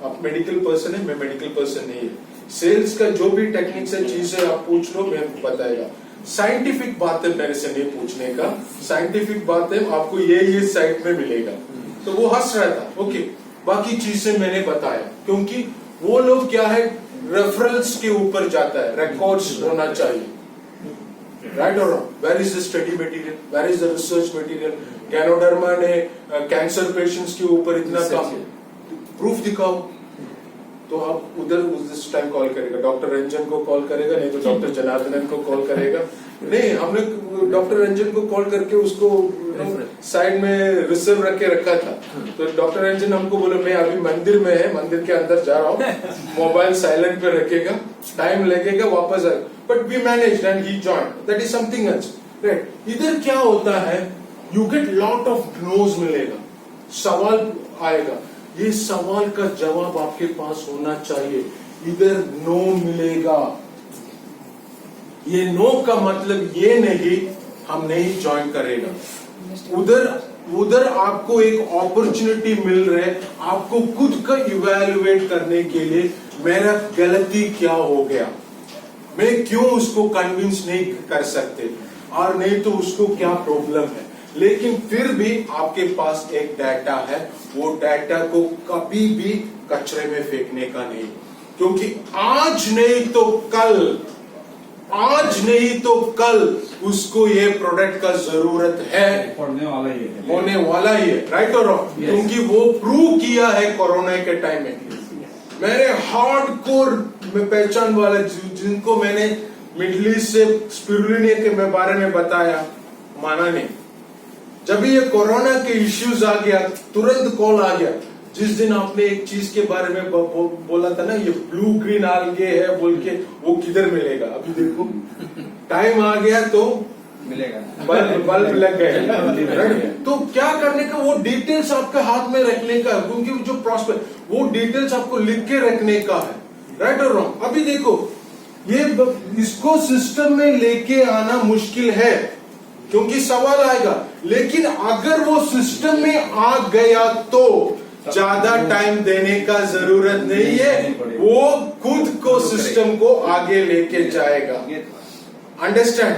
आप मेडिकल पर्सन है, मैं मेडिकल पर्सन नहीं है। सेल्स का जो भी टेक्निक्स है, चीज है, आप पूछ लो, मैं बताएगा। साइंटिफिक बात है मेरे से नहीं पूछने का, साइंटिफिक बात है आपको ये साइट में मिलेगा। तो वो हंस रहा था, ओके। बाकी चीजें मैंने बताया, क्योंकि वो लोग क्या है, रेफरेंस के ऊपर जाता है, रिकॉर्ड्स होना चाहिए, राइट और wrong? Where is the study material, where is the research material? Ganoderma ने कैंसर पेशेंट्स के ऊपर इतना काम, प्रूफ दिखाओ। तो आप उधर उस टाइम कॉल करेगा, डॉक्टर रंजन को कॉल करेगा, नहीं तो डॉक्टर जनार्दनन को कॉल करेगा। नहीं, हमने डॉक्टर रंजन को कॉल करके उसको साइड में रिजर्व रख के रखा था। तो डॉक्टर रंजन हमको बोले मैं अभी मंदिर में है, मंदिर के अंदर जा रहा हूँ, मोबाइल साइलेंट पे रखेगा, टाइम लगेगा, वापस आएगा। But we manage and he join, that is something else, right? इधर क्या होता है, you get lot of noes मिलेगा, सवाल आएगा, ये सवाल का जवाब आपके पास होना चाहिए। इधर नो मिलेगा, ये नो का मतलब ये नहीं हम नहीं ज्वाइन करेगा। उधर आपको एक अपॉर्चुनिटी मिल रहा है, आपको खुद का इवैल्यूएट करने के लिए मेरा गलती क्या हो गया, मैं क्यों उसको कन्विंस नहीं कर सकते, और नहीं तो उसको क्या प्रॉब्लम है। लेकिन फिर भी आपके पास एक डाटा है, वो डाटा को कभी भी कचरे में फेंकने का नहीं, क्योंकि आज नहीं तो कल, आज नहीं तो कल उसको ये प्रोडक्ट का जरूरत है, होने वाला ही है, होने वाला ही है, राइट और रॉन्ग? क्योंकि वो प्रूव किया है कोरोना के टाइम में। मेरे हार्डकोर में पहचान वाले जिनको मैंने मिडिल ईस्ट से स्पिरुलिना के बारे में बताया, माना नहीं। जब ये कोरोना के इश्यूज आ गया, तुरंत कॉल आ गया। जिस दिन आपने एक चीज के बारे में बोला था ना, ये ब्लू ग्रीन आलगे है बोल के, वो किधर मिलेगा? अभी देखो टाइम आ गया तो मिलेगा, बल्ब लग गए। तो क्या करने का, वो डिटेल्स आपके हाथ में रखने का, क्योंकि जो प्रॉस्पेक्ट, वो डिटेल्स आपको लिख के रखने का है, राइट और रॉन्ग? अभी देखो, ये इसको सिस्टम में लेके आना मुश्किल है, क्योंकि सवाल आएगा। लेकिन अगर वो सिस्टम में आ गया तो ज्यादा टाइम देने का जरूरत नहीं है, वो खुद को सिस्टम को आगे लेके जाएगा। अंडरस्टैंड?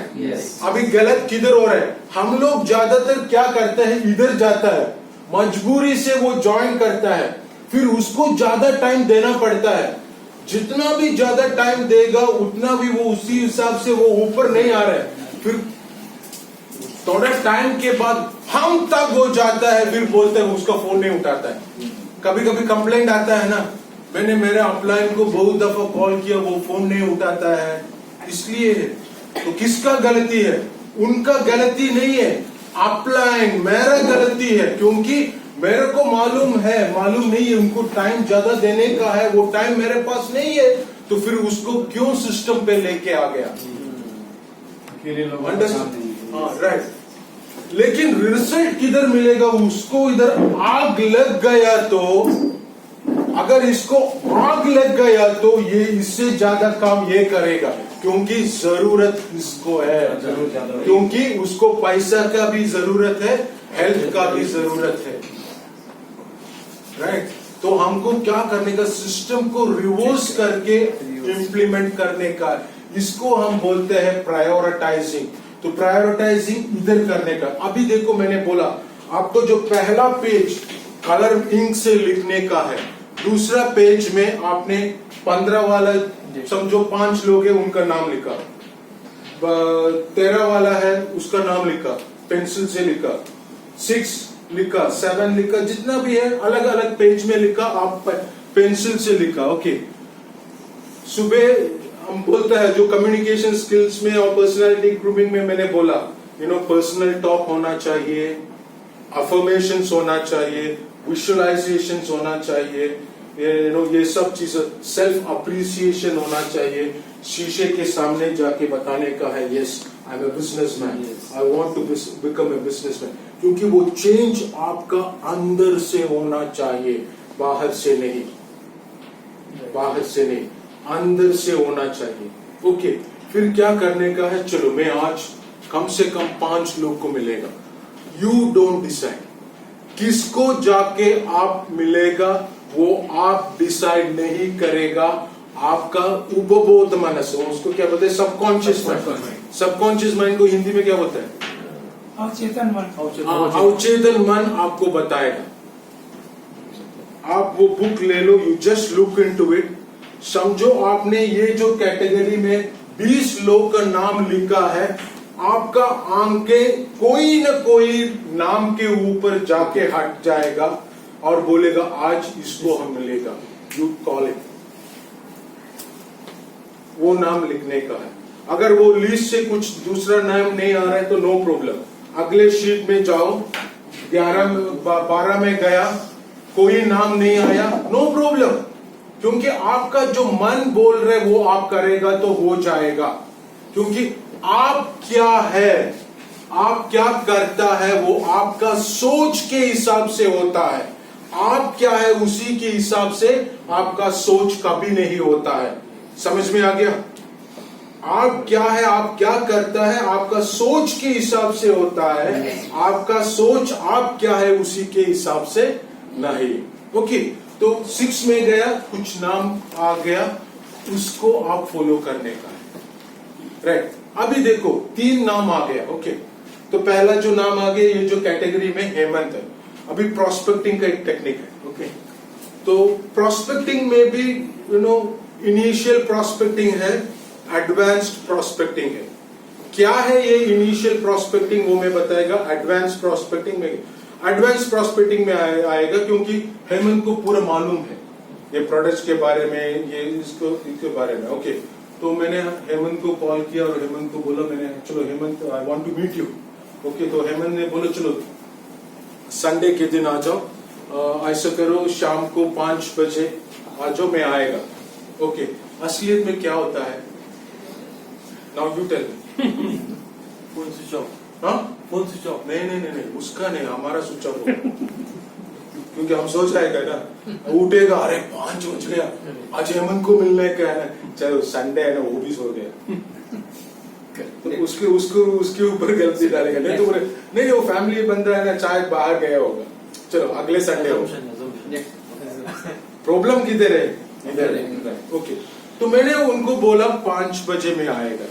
अभी गलत किधर हो रहा है? हम लोग ज्यादातर क्या करते हैं, इधर जाता है, मजबूरी से वो ज्वाइन करता है, फिर उसको ज्यादा टाइम देना पड़ता है। जितना भी ज्यादा टाइम देगा उतना भी वो उसी हिसाब से वो ऊपर नहीं आ रहा है। फिर थोड़ा टाइम के बाद हम तक हो जाता है, फिर बोलते हैं उसका फोन नहीं उठाता है। कभी कभी कंप्लेंट आता है ना, मैंने मेरे अपलाइन को बहुत दफा कॉल किया, वो फोन नहीं उठाता है, इसलिए। तो किसका गलती है? उनका गलती नहीं है, अपलाइन मेरा गलती है, क्योंकि मेरे को मालूम नहीं है उनको टाइम ज्यादा देने का है, वो टाइम मेरे पास नहीं है, तो फिर उसको क्यों सिस्टम पे लेके आ गया? हाँ, राइट। लेकिन रिजल्ट किधर मिलेगा? उसको इधर आग लग गया तो, अगर इसको आग लग गया तो ये इससे ज्यादा काम ये करेगा, क्योंकि जरूरत इसको है, क्योंकि उसको पैसा का भी जरूरत है, हेल्थ का भी जरूरत है, राइट? तो हमको क्या करने का, सिस्टम को रिवर्स करके इम्प्लीमेंट करने का, इसको हम बोलते हैं प्रायोरिटाइजिंग। तो प्रायोरिटाइजिंग इधर करने का। अभी देखो, मैंने बोला आपको जो पहला पेज कलर इंक से लिखने का है, दूसरा पेज में आपने 15 वाला, समझो 5 लोग हैं उनका नाम लिखा, 13 वाला है उसका नाम लिखा, पेंसिल से लिखा, 6 लिखा, 7 लिखा, जितना भी है अलग अलग पेज में लिखा, आप पेंसिल से लिखा। ओके, सुबह हम बोलता है जो कम्युनिकेशन स्किल्स में और पर्सनालिटी ग्रूमिंग में मैंने बोला, पर्सनल टॉक होना चाहिए, अफर्मेशंस होना चाहिए, विजुअलाइजेशंस होना चाहिए, ये सब चीजें, सेल्फ अप्रिसिएशन होना चाहिए, शीशे के सामने जाके बताने का है, yes I am a businessman, I want to become a businessman, क्योंकि वो चेंज आपका अंदर से होना चाहिए, बाहर से नहीं, बाहर से नहीं, अंदर से होना चाहिए। ओके, फिर क्या करने का है? चलो, मैं आज कम से कम 5 लोग को मिलेगा। यू डोंट डिसाइड किसको जाके आप मिलेगा, वो आप डिसाइड नहीं करेगा, आपका उपबोध मनस, उसको क्या बोलते हैं, सबकॉन्शियस माइंड। सबकॉन्शियस माइंड को हिंदी में क्या बोलता है? अवचेतन मन। अवचेतन मन आपको बताएगा। आप वो बुक ले लो, you just look into it, समझो आपने ये जो कैटेगरी में 20 लोग का नाम लिखा है, आपका आंखें कोई न कोई नाम के ऊपर जाके हट जाएगा और बोलेगा आज इसको हम मिलेगा, यू कॉल इट, वो नाम लिखने का है। अगर वो लिस्ट से कुछ दूसरा नाम नहीं आ रहा है तो नो प्रॉब्लम, अगले शीट में जाओ, 12 में गया, कोई नाम नहीं आया, नो प्रॉब्लम, क्योंकि आपका जो मन बोल रहे वो आप करेगा तो हो जाएगा। क्योंकि आप क्या है, आप क्या करता है वो आपका सोच के हिसाब से होता है। आप क्या है उसी के हिसाब से आपका सोच कभी नहीं होता है। समझ में आ गया? आप क्या है, आप क्या करता है, आपका सोच के हिसाब से होता है। आपका सोच आप क्या है उसी के हिसाब से नहीं। ओके, तो 6 में गया, कुछ नाम आ गया, उसको आप फॉलो करने का है, राइट। अभी देखो 3 नाम आ गया। ओके, तो पहला जो नाम आ गया, ये जो कैटेगरी में हेमंत है। अभी प्रोस्पेक्टिंग का एक टेक्निक है। ओके, तो प्रोस्पेक्टिंग में भी इनिशियल प्रोस्पेक्टिंग है, एडवांस्ड प्रोस्पेक्टिंग है। क्या है ये इनिशियल प्रोस्पेक्टिंग, वो मैं बताएगा। एडवांस प्रोस्पेक्टिंग में आएगा, क्योंकि हेमंत को पूरा मालूम है ये प्रोडक्ट्स के बारे में, ये इसके बारे में। ओके, तो मैंने हेमंत को कॉल किया और हेमंत को बोला, मैंने चलो Hemant I want to meet you. Okay, तो हेमंत ने बोला चलो संडे के दिन आ जाओ, ऐसा करो शाम को 5 बजे आ जाओ, मैं आएगा। ओके, असलियत में क्या होता है? Now you tell me. Phone switch off. हाँ, फोन स्विच ऑफ। नहीं, उसका नहीं, हमारा स्विच ऑफ होगा। क्योंकि हम सोच जाएगा ना, उठेगा, अरे 5 बज गया, आज हेमंत को मिलने का है ना, चलो संडे है ना, वो भी सो गया। तो उसके ऊपर गलती डालेगा। नहीं तो बोले नहीं वो फैमिली बंदा है ना, चाहे बाहर गया होगा, चलो अगले संडे होगा। प्रॉब्लम किधर है? इधर। ओके, तो मैंने उनको बोला 5 बजे में आएगा।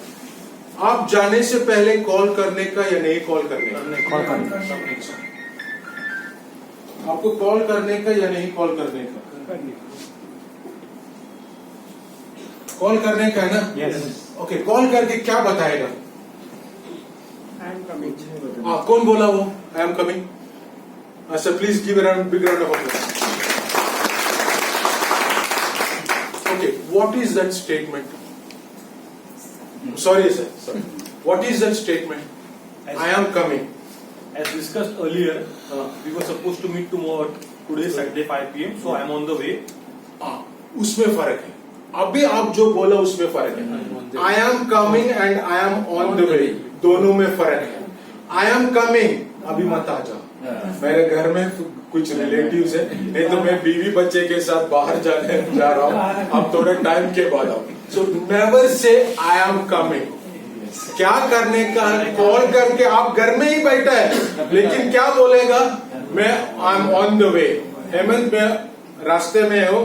आप जाने से पहले कॉल करने का या नहीं कॉल करने का? कॉल करने आपको कॉल करने का या नहीं कॉल करने का? कॉल करने का है ना? यस। ओके, कॉल करके क्या बताएगा? I am coming. कौन बोला वो आई एम कमिंग? अच्छा, please give a big round of applause. Okay, what is that statement? Sorry sir, sorry. What is that statement? I am coming. As discussed earlier, we were supposed to meet tomorrow, today Saturday 5 p.m. So I am on the way. उसमें फर्क है। अभी आप जो बोला उसमें फर्क है। I am coming and I am on the way, दोनों में फर्क है। I am coming, अभी मत आ जाओ, मेरे घर में कुछ रिलेटिव्स है, नहीं तो मैं बीवी बच्चे के साथ बाहर जाने जा रहा हूँ, अब थोड़े टाइम के बाद आओ। So never say I am coming. क्या करने का? कॉल करके आप घर में ही बैठा है, लेकिन क्या बोलेगा? मैं I am on the way. Hemant मैं रास्ते में हूँ,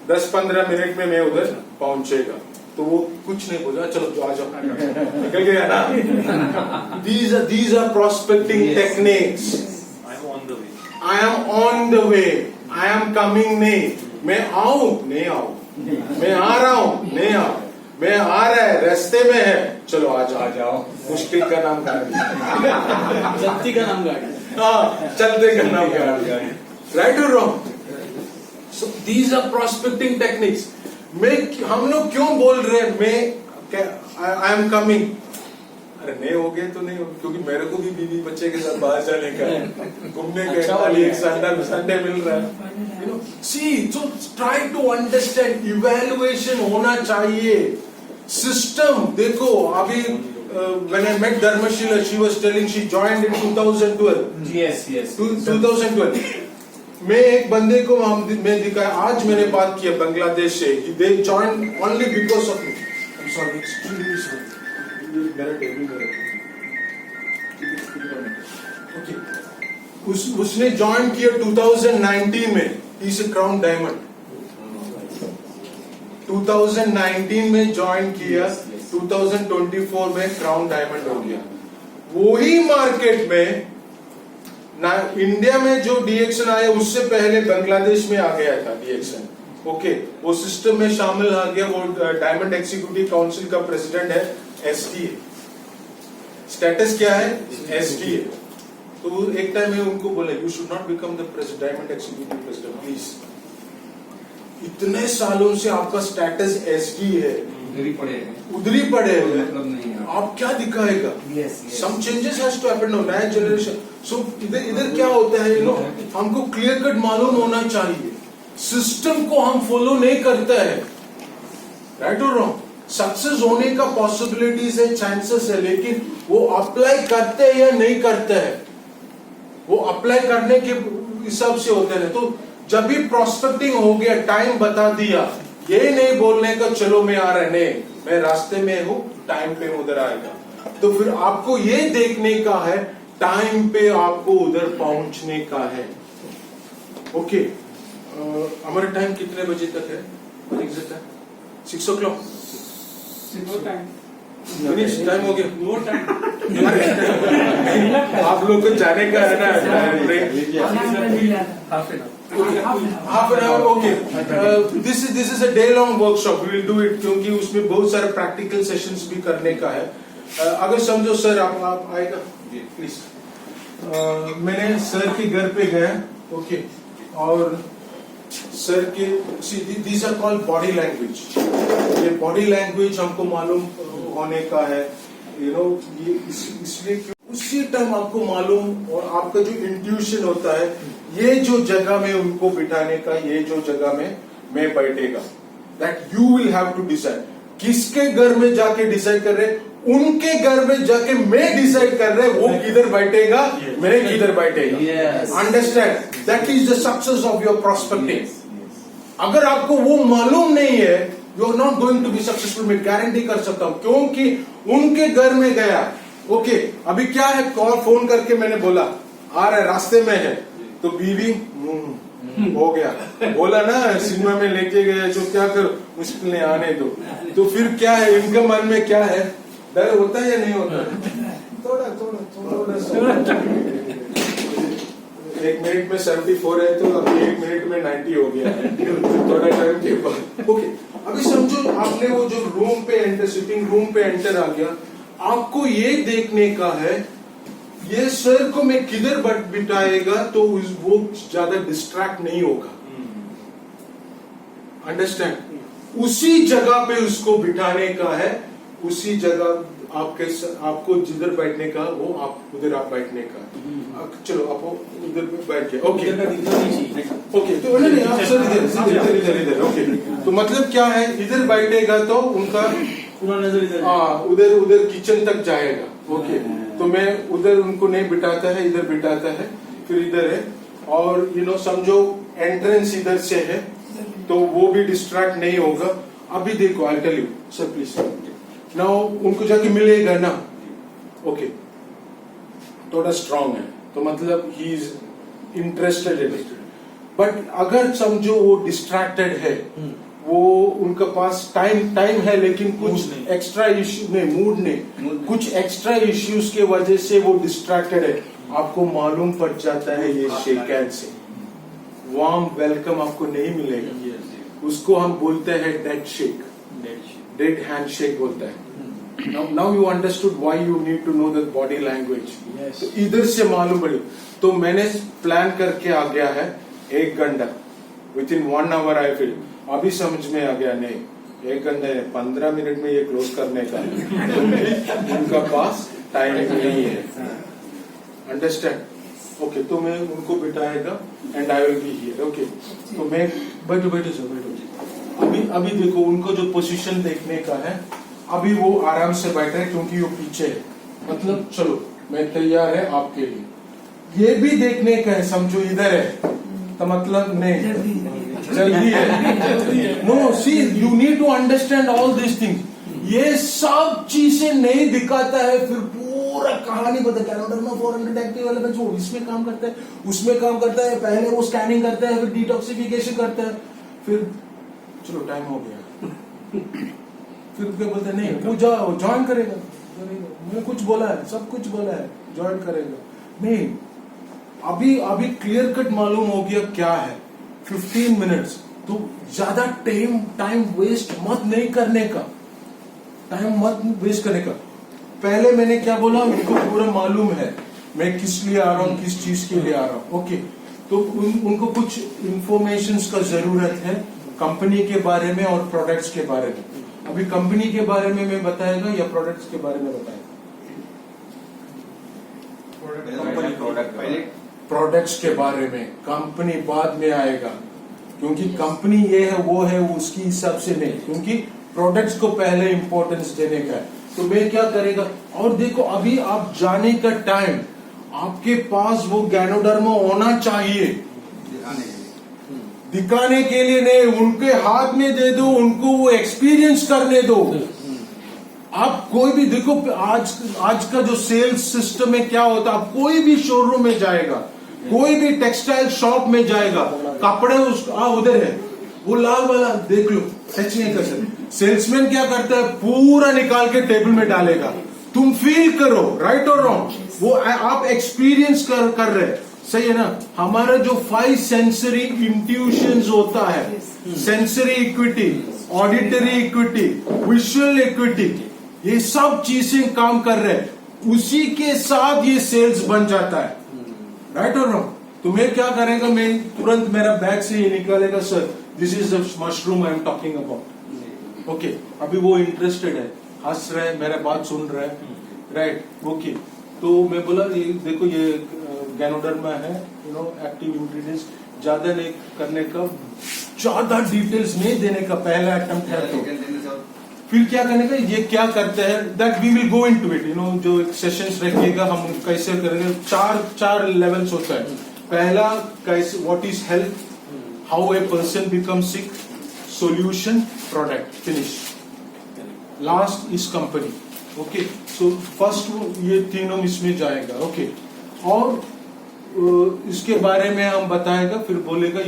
10-15 मिनट में मैं उधर पहुंचेगा। तो वो कुछ नहीं बोला, चलो जो आ जाओ, निकल गया ना। These are prospecting techniques. I am on the way. I am on the way. I am coming नहीं, मैं आऊं नहीं आऊं, मैं आ रहा हूं नहीं आऊं, मैं आ रहा है, रास्ते में है, चलो आ जाओ। मुश्किल का नाम गाड़ी, चलती का नाम गाड़ी। हाँ, चलते का नाम गाड़ी। राइट और wrong? So these are prospecting techniques. हम लोग क्यों बोल रहे हैं मैं आई एम कमिंग? अरे नहीं हो गए तो नहीं हो, क्योंकि मेरे को भी बीवी बच्चे के साथ बाहर जाने का है, घूमने का खाली एक संडे मिल रहा है। See, so try to understand, evaluation होना चाहिए। सिस्टम देखो, अभी when I met Dharmashila, she was telling she joined in 2012. Yes. 2012 मैं एक बंदे को मैं दिखाया, आज मैंने बात किया बांग्लादेश से, they joined only because of me. I'm sorry, extremely sorry. Okay. उसने ज्वाइन किया 2019 में, इज ए क्राउन डायमंड। 2019 में ज्वाइन किया, 2024 में क्राउन डायमंड हो गया। वही मार्केट में ना इंडिया में जो डीएक्शन आया, उससे पहले बांग्लादेश में आ गया था डीएक्शन। ओके वो सिस्टम में शामिल आ गया, वो डायमंड एग्जीक्यूटिव काउंसिल का प्रेसिडेंट है एसडीए। स्टेटस क्या है? एसडीए। तो एक टाइम में उनको बोला you should not become the diamond executive president please. इतने सालों से आपका स्टेटस एसडी है, उधरी पड़े हुए, आप क्या दिखाएगा? Some changes has to happen, नया जनरेशन। सो इधर क्या होता है, हमको क्लियर कट मालूम होना चाहिए, सिस्टम को हम फॉलो नहीं करते हैं, राइट और रॉन्ग। सक्सेस होने का पॉसिबिलिटीज है, चांसेस है, लेकिन वो अप्लाई करते हैं या नहीं करते हैं, वो अप्लाई करने के हिसाब से होते हैं। तो जब भी प्रोस्पेक्टिंग हो गया, टाइम बता दिया, ये नहीं बोलने का चलो मैं आ रहा, नहीं मैं रास्ते में हूं, टाइम पे उधर आएगा। तो फिर आपको ये देखने का है, टाइम पे आपको उधर पहुंचने का है। ओके, हमारा टाइम कितने बजे तक है? 6 o'clock। फिनिश, टाइम हो गया। No time. आप लोग को जाने का है ना break. Half an hour, okay. This is a day long workshop, we will do it, क्योंकि उसमें बहुत सारे प्रैक्टिकल सेशंस भी करने का है। अगर समझो सर आप आएगा प्लीज। मैंने सर के घर पे गया, ओके, और सर के these are called body language. ये बॉडी लैंग्वेज हमको मालूम होने का है, ये इसलिए उसी टाइम आपको मालूम, और आपका जो इंट्यूशन होता है, ये जो जगह में उनको बिठाने का, ये जो जगह में मैं बैठेगा, that you will have to decide. किसके घर में जाके डिसाइड कर रहे, उनके घर में जाके मैं डिसाइड कर रहे, वो किधर बैठेगा, मैं किधर बैठेगा। Understand, that is the success of your prospecting. अगर आपको वो मालूम नहीं है, you are not going to be successful, मैं गारंटी कर सकता हूं, क्योंकि उनके घर में गया। ओके, अभी क्या है, कॉल फोन करके मैंने बोला आ रहा है, रास्ते में है, तो बीवी हो गया, बोला ना सिनेमा में लेके गए, जो क्या करो, मुश्किल नहीं, आने दो। तो फिर क्या है, इनके मन में क्या है, डर होता है या नहीं होता? थोड़ा थोड़ा 1 मिनट में 74 है, तो अभी 1 मिनट में 90 हो गया है, थोड़ा टाइम के बाद। ओके, अभी समझो आपने वो जो रूम पे एंटर, सिटिंग रूम पे एंटर आ गया, आपको ये देखने का है, ये सर को मैं किधर बिठाएगा तो वो ज्यादा डिस्ट्रैक्ट नहीं होगा। अंडरस्टैंड, उसी जगह पे उसको बिठाने का है, उसी जगह आपको जिधर बैठने का, वो आप उधर आप बैठने का। चलो आप उधर बैठ गए, ओके ओके। तो नहीं आप सर इधर, ओके। तो मतलब क्या है, इधर बैठेगा तो उनका पूरा नजर इधर, उधर किचन तक जाएगा। ओके, तो मैं उधर उनको नहीं बिठाता है, इधर बिठाता है, फिर इधर है, और समझो एंट्रेंस इधर से है, तो वो भी डिस्ट्रैक्ट नहीं होगा। अभी देखो, I tell you sir please, now उनको जाके मिलेगा ना, ओके, थोड़ा स्ट्रांग है, तो मतलब he is interested in it. But अगर समझो वो डिस्ट्रैक्टेड है, वो उनका पास टाइम है, लेकिन कुछ एक्स्ट्रा इश्यू नहीं, मूड नहीं, कुछ एक्स्ट्रा इश्यूज के वजह से वो डिस्ट्रैक्टेड है, आपको मालूम पड़ जाता है, ये शेक हैंड से वार्म वेलकम आपको नहीं मिलेगा। उसको हम बोलते हैं dead shake, dead hand shake बोलता है। Now you understood why you need to know the body language. तो इधर से मालूम पड़ी, तो मैंने प्लान करके आ गया है 1 घंटा, within 1 hour I feel. अभी समझ में आ गया, नहीं 1 घंटे 15 मिनट में ये क्लोज करने का उनका पास टाइम नहीं है। Understand, okay. तो मैं उनको बिठाएगा and I will be here, okay. तो मैं बैठो सर, बैठो। अभी देखो, उनको जो पोजीशन देखने का है, अभी वो आराम से बैठे हैं, क्योंकि वो पीछे है, मतलब चलो मैं तैयार है आपके लिए। ये भी देखने का है, समझो इधर है, तो मतलब नहीं जल्दी है। No, see you need to understand all this things. ये सब चीजें नहीं दिखाता है, फिर पूरा कहानी बता, कैलेंडर में 400 एक्टिव वाले बच्चे इसमें काम करता है, उसमें काम करता है, पहले वो स्कैनिंग करता है, फिर डिटॉक्सिफिकेशन करता है, फिर चलो टाइम हो गया, फिर क्या बोलते हैं, नहीं वो ज्वाइन करेगा, मैं कुछ बोला है, सब कुछ बोला है, ज्वाइन करेगा नहीं। अभी क्लियर कट मालूम हो गया क्या है, 15 मिनट्स तो ज्यादा टाइम वेस्ट मत नहीं करने का, टाइम मत वेस्ट करने का। पहले मैंने क्या बोला, उनको पूरा मालूम है मैं किस लिए आ रहा हूँ, किस चीज के लिए आ रहा हूँ। ओके, तो उनको कुछ इंफॉर्मेशन का जरूरत है कंपनी के बारे में और प्रोडक्ट्स के बारे में। अभी कंपनी के बारे में मैं बताएगा या प्रोडक्ट्स के बारे में बताएगा? पहले प्रोडक्ट्स के बारे में, कंपनी बाद में आएगा, क्योंकि कंपनी ये है वो है उसकी हिसाब से नहीं, क्योंकि प्रोडक्ट्स को पहले इंपॉर्टेंस देने का है। तो मैं क्या करेगा, और देखो अभी आप जाने का टाइम आपके पास वो गैनोडर्मा होना चाहिए, दिखाने के लिए नहीं, उनके हाथ में दे दो, उनको वो एक्सपीरियंस करने दो। आप कोई भी देखो, आज का जो सेल्स सिस्टम में क्या होता है, आप कोई भी शोरूम में जाएगा, कोई भी टेक्सटाइल शॉप में जाएगा, कपड़े उधर है, वो लाल वाला देख लो, टच नहीं कर सकते। सेल्समैन क्या करता है, पूरा निकाल के टेबल में डालेगा, तुम फील करो, राइट और रॉन्ग, वो आप एक्सपीरियंस कर रहे हैं, सही है ना। हमारा जो 5 सेंसरी इंट्यूशंस होता है, sensory equity, auditory equity, visual equity, ये सब चीजें काम कर रहे हैं, उसी के साथ ये सेल्स बन जाता है, राइट और रॉन्ग। तो मैं क्या करेगा, मैं तुरंत मेरा बैग से ये निकालेगा, sir this is the mushroom I am talking about. Okay, अभी वो इंटरेस्टेड है, हंस रहे हैं, मेरा बात सुन रहे हैं, राइट, ओके। तो मैं बोला ये देखो ये गैनोडर्मा है, एक्टिव इंग्रेडिएंट्स, ज्यादा नहीं करने का, ज्यादा डिटेल्स नहीं देने का, पहला अटेम्प्ट है। तो फिर क्या करने का, ये क्या करते हैं, that we will go into it, जो एक सेशंस रखिएगा, हम कैसे करेंगे। चार लेवल्स होता है। पहला कैसे, what is health, how a person become sick, solution, product, finish, last is company. Okay, so first ये तीनों इसमें जाएगा। ओके, और इसके बारे में हम बताएगा, फिर बोलेगा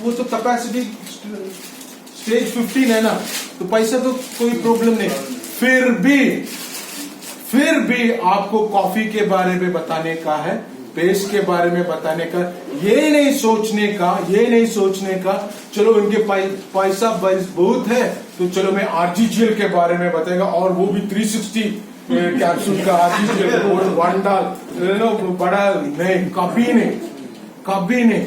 वो तो कैपेसिटी स्टेज 15 है ना, तो पैसा तो कोई प्रॉब्लम नहीं, फिर भी आपको कॉफी के बारे में बताने का है, पेस्ट के बारे में बताने का, ये नहीं सोचने का चलो इनके पैसा बहुत है तो चलो मैं आरजीजीएल के बारे में बताएगा, और वो भी 360 कैप्सूल का आरजीजीएल वन डाल, बड़ा नहीं, कभी नहीं,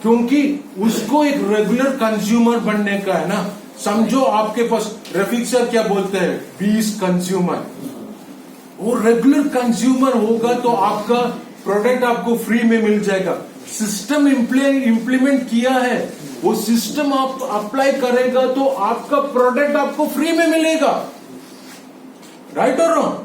क्योंकि उसको एक रेगुलर कंज्यूमर बनने का है ना। समझो आपके पास, रफीक सर क्या बोलते हैं, 20 कंज्यूमर, वो रेगुलर कंज्यूमर होगा तो आपका प्रोडक्ट आपको फ्री में मिल जाएगा। सिस्टम इम्प्लीमेंट किया है, वो सिस्टम आप अप्लाई करेगा तो आपका प्रोडक्ट आपको फ्री में मिलेगा, राइट और रॉन्ग।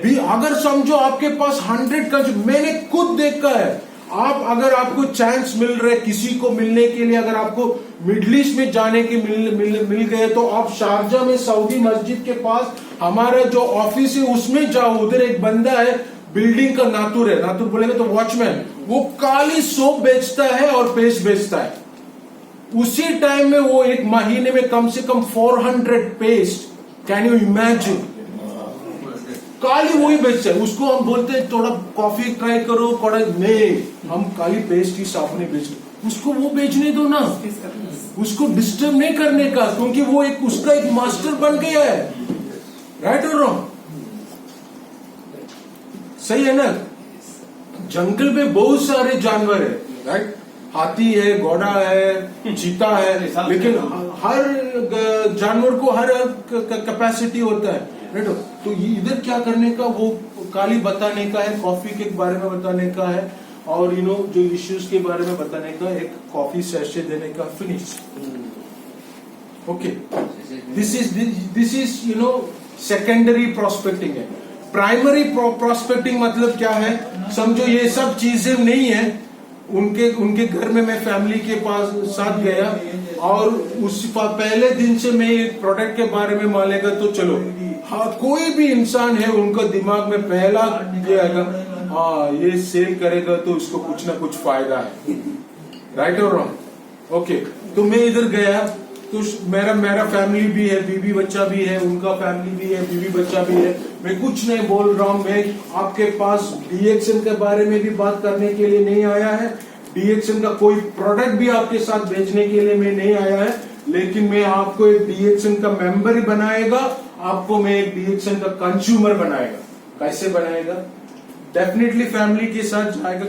भी अगर समझो आपके पास 100 कंज्यूमर, मैंने खुद देखा है, आप अगर आपको चांस मिल रहा है किसी को मिलने के लिए, अगर आपको मिडिल ईस्ट में जाने के मिल गए, तो आप शारजा में सऊदी मस्जिद के पास हमारा जो ऑफिस है उसमें जाओ, उधर एक बंदा है, बिल्डिंग का नातुर है, नातुर बोलेगा तो वॉचमैन, वो काली सोप बेचता है और पेस्ट बेचता है। उसी टाइम में वो एक महीने में कम से कम 400 पेस्ट, कैन यू इमेजिन, काली वही बेचता है। उसको हम बोलते हैं थोड़ा कॉफी ट्राई करो, थोड़ा नहीं, हम काली पेस्ट की साबुन बेचते, उसको वो बेचने दो ना, उसको डिस्टर्ब नहीं करने का, क्योंकि वो एक उसका एक मास्टर बन गया है, राइट और रॉन्ग, सही है ना। जंगल में बहुत सारे जानवर है, राइट, हाथी है, घोड़ा है, चीता है, लेकिन हर जानवर को हर कैपेसिटी होता है, राइट। तो इधर क्या करने का, वो काली बताने का है, कॉफी के बारे में बताने का है, और जो इश्यूज के बारे में बताने का, एक कॉफी सेशे देने का, finish. Okay, this is secondary prospecting है। प्राइमरी प्रोस्पेक्टिंग मतलब क्या है, समझो ये सब चीजें नहीं है, उनके घर में मैं फैमिली के पास साथ गया, और उस पहले दिन से मैं एक प्रोडक्ट के बारे में मानेगा, तो चलो हाँ, कोई भी इंसान है उनका दिमाग में पहला ये आएगा, हाँ ये सेल करेगा तो इसको कुछ ना कुछ फायदा है, राइट और रॉन्ग। ओके, तो मैं इधर गया, तो मेरा फैमिली भी है, बीवी बच्चा भी है, उनका फैमिली भी है, बीवी बच्चा भी है, मैं कुछ नहीं बोल रहा हूँ, मैं आपके पास डीएक्शन के बारे में भी बात करने के लिए नहीं आया है, डीएक्सन का कोई प्रोडक्ट भी आपके साथ बेचने के लिए मैं नहीं आया है, लेकिन मैं आपको एक डीएक्सन का मेंबर ही बनाएगा, आपको मैं एक डीएक्सन का कंज्यूमर बनाएगा। कैसे बनाएगा? डेफिनेटली फैमिली के साथ जाएगा,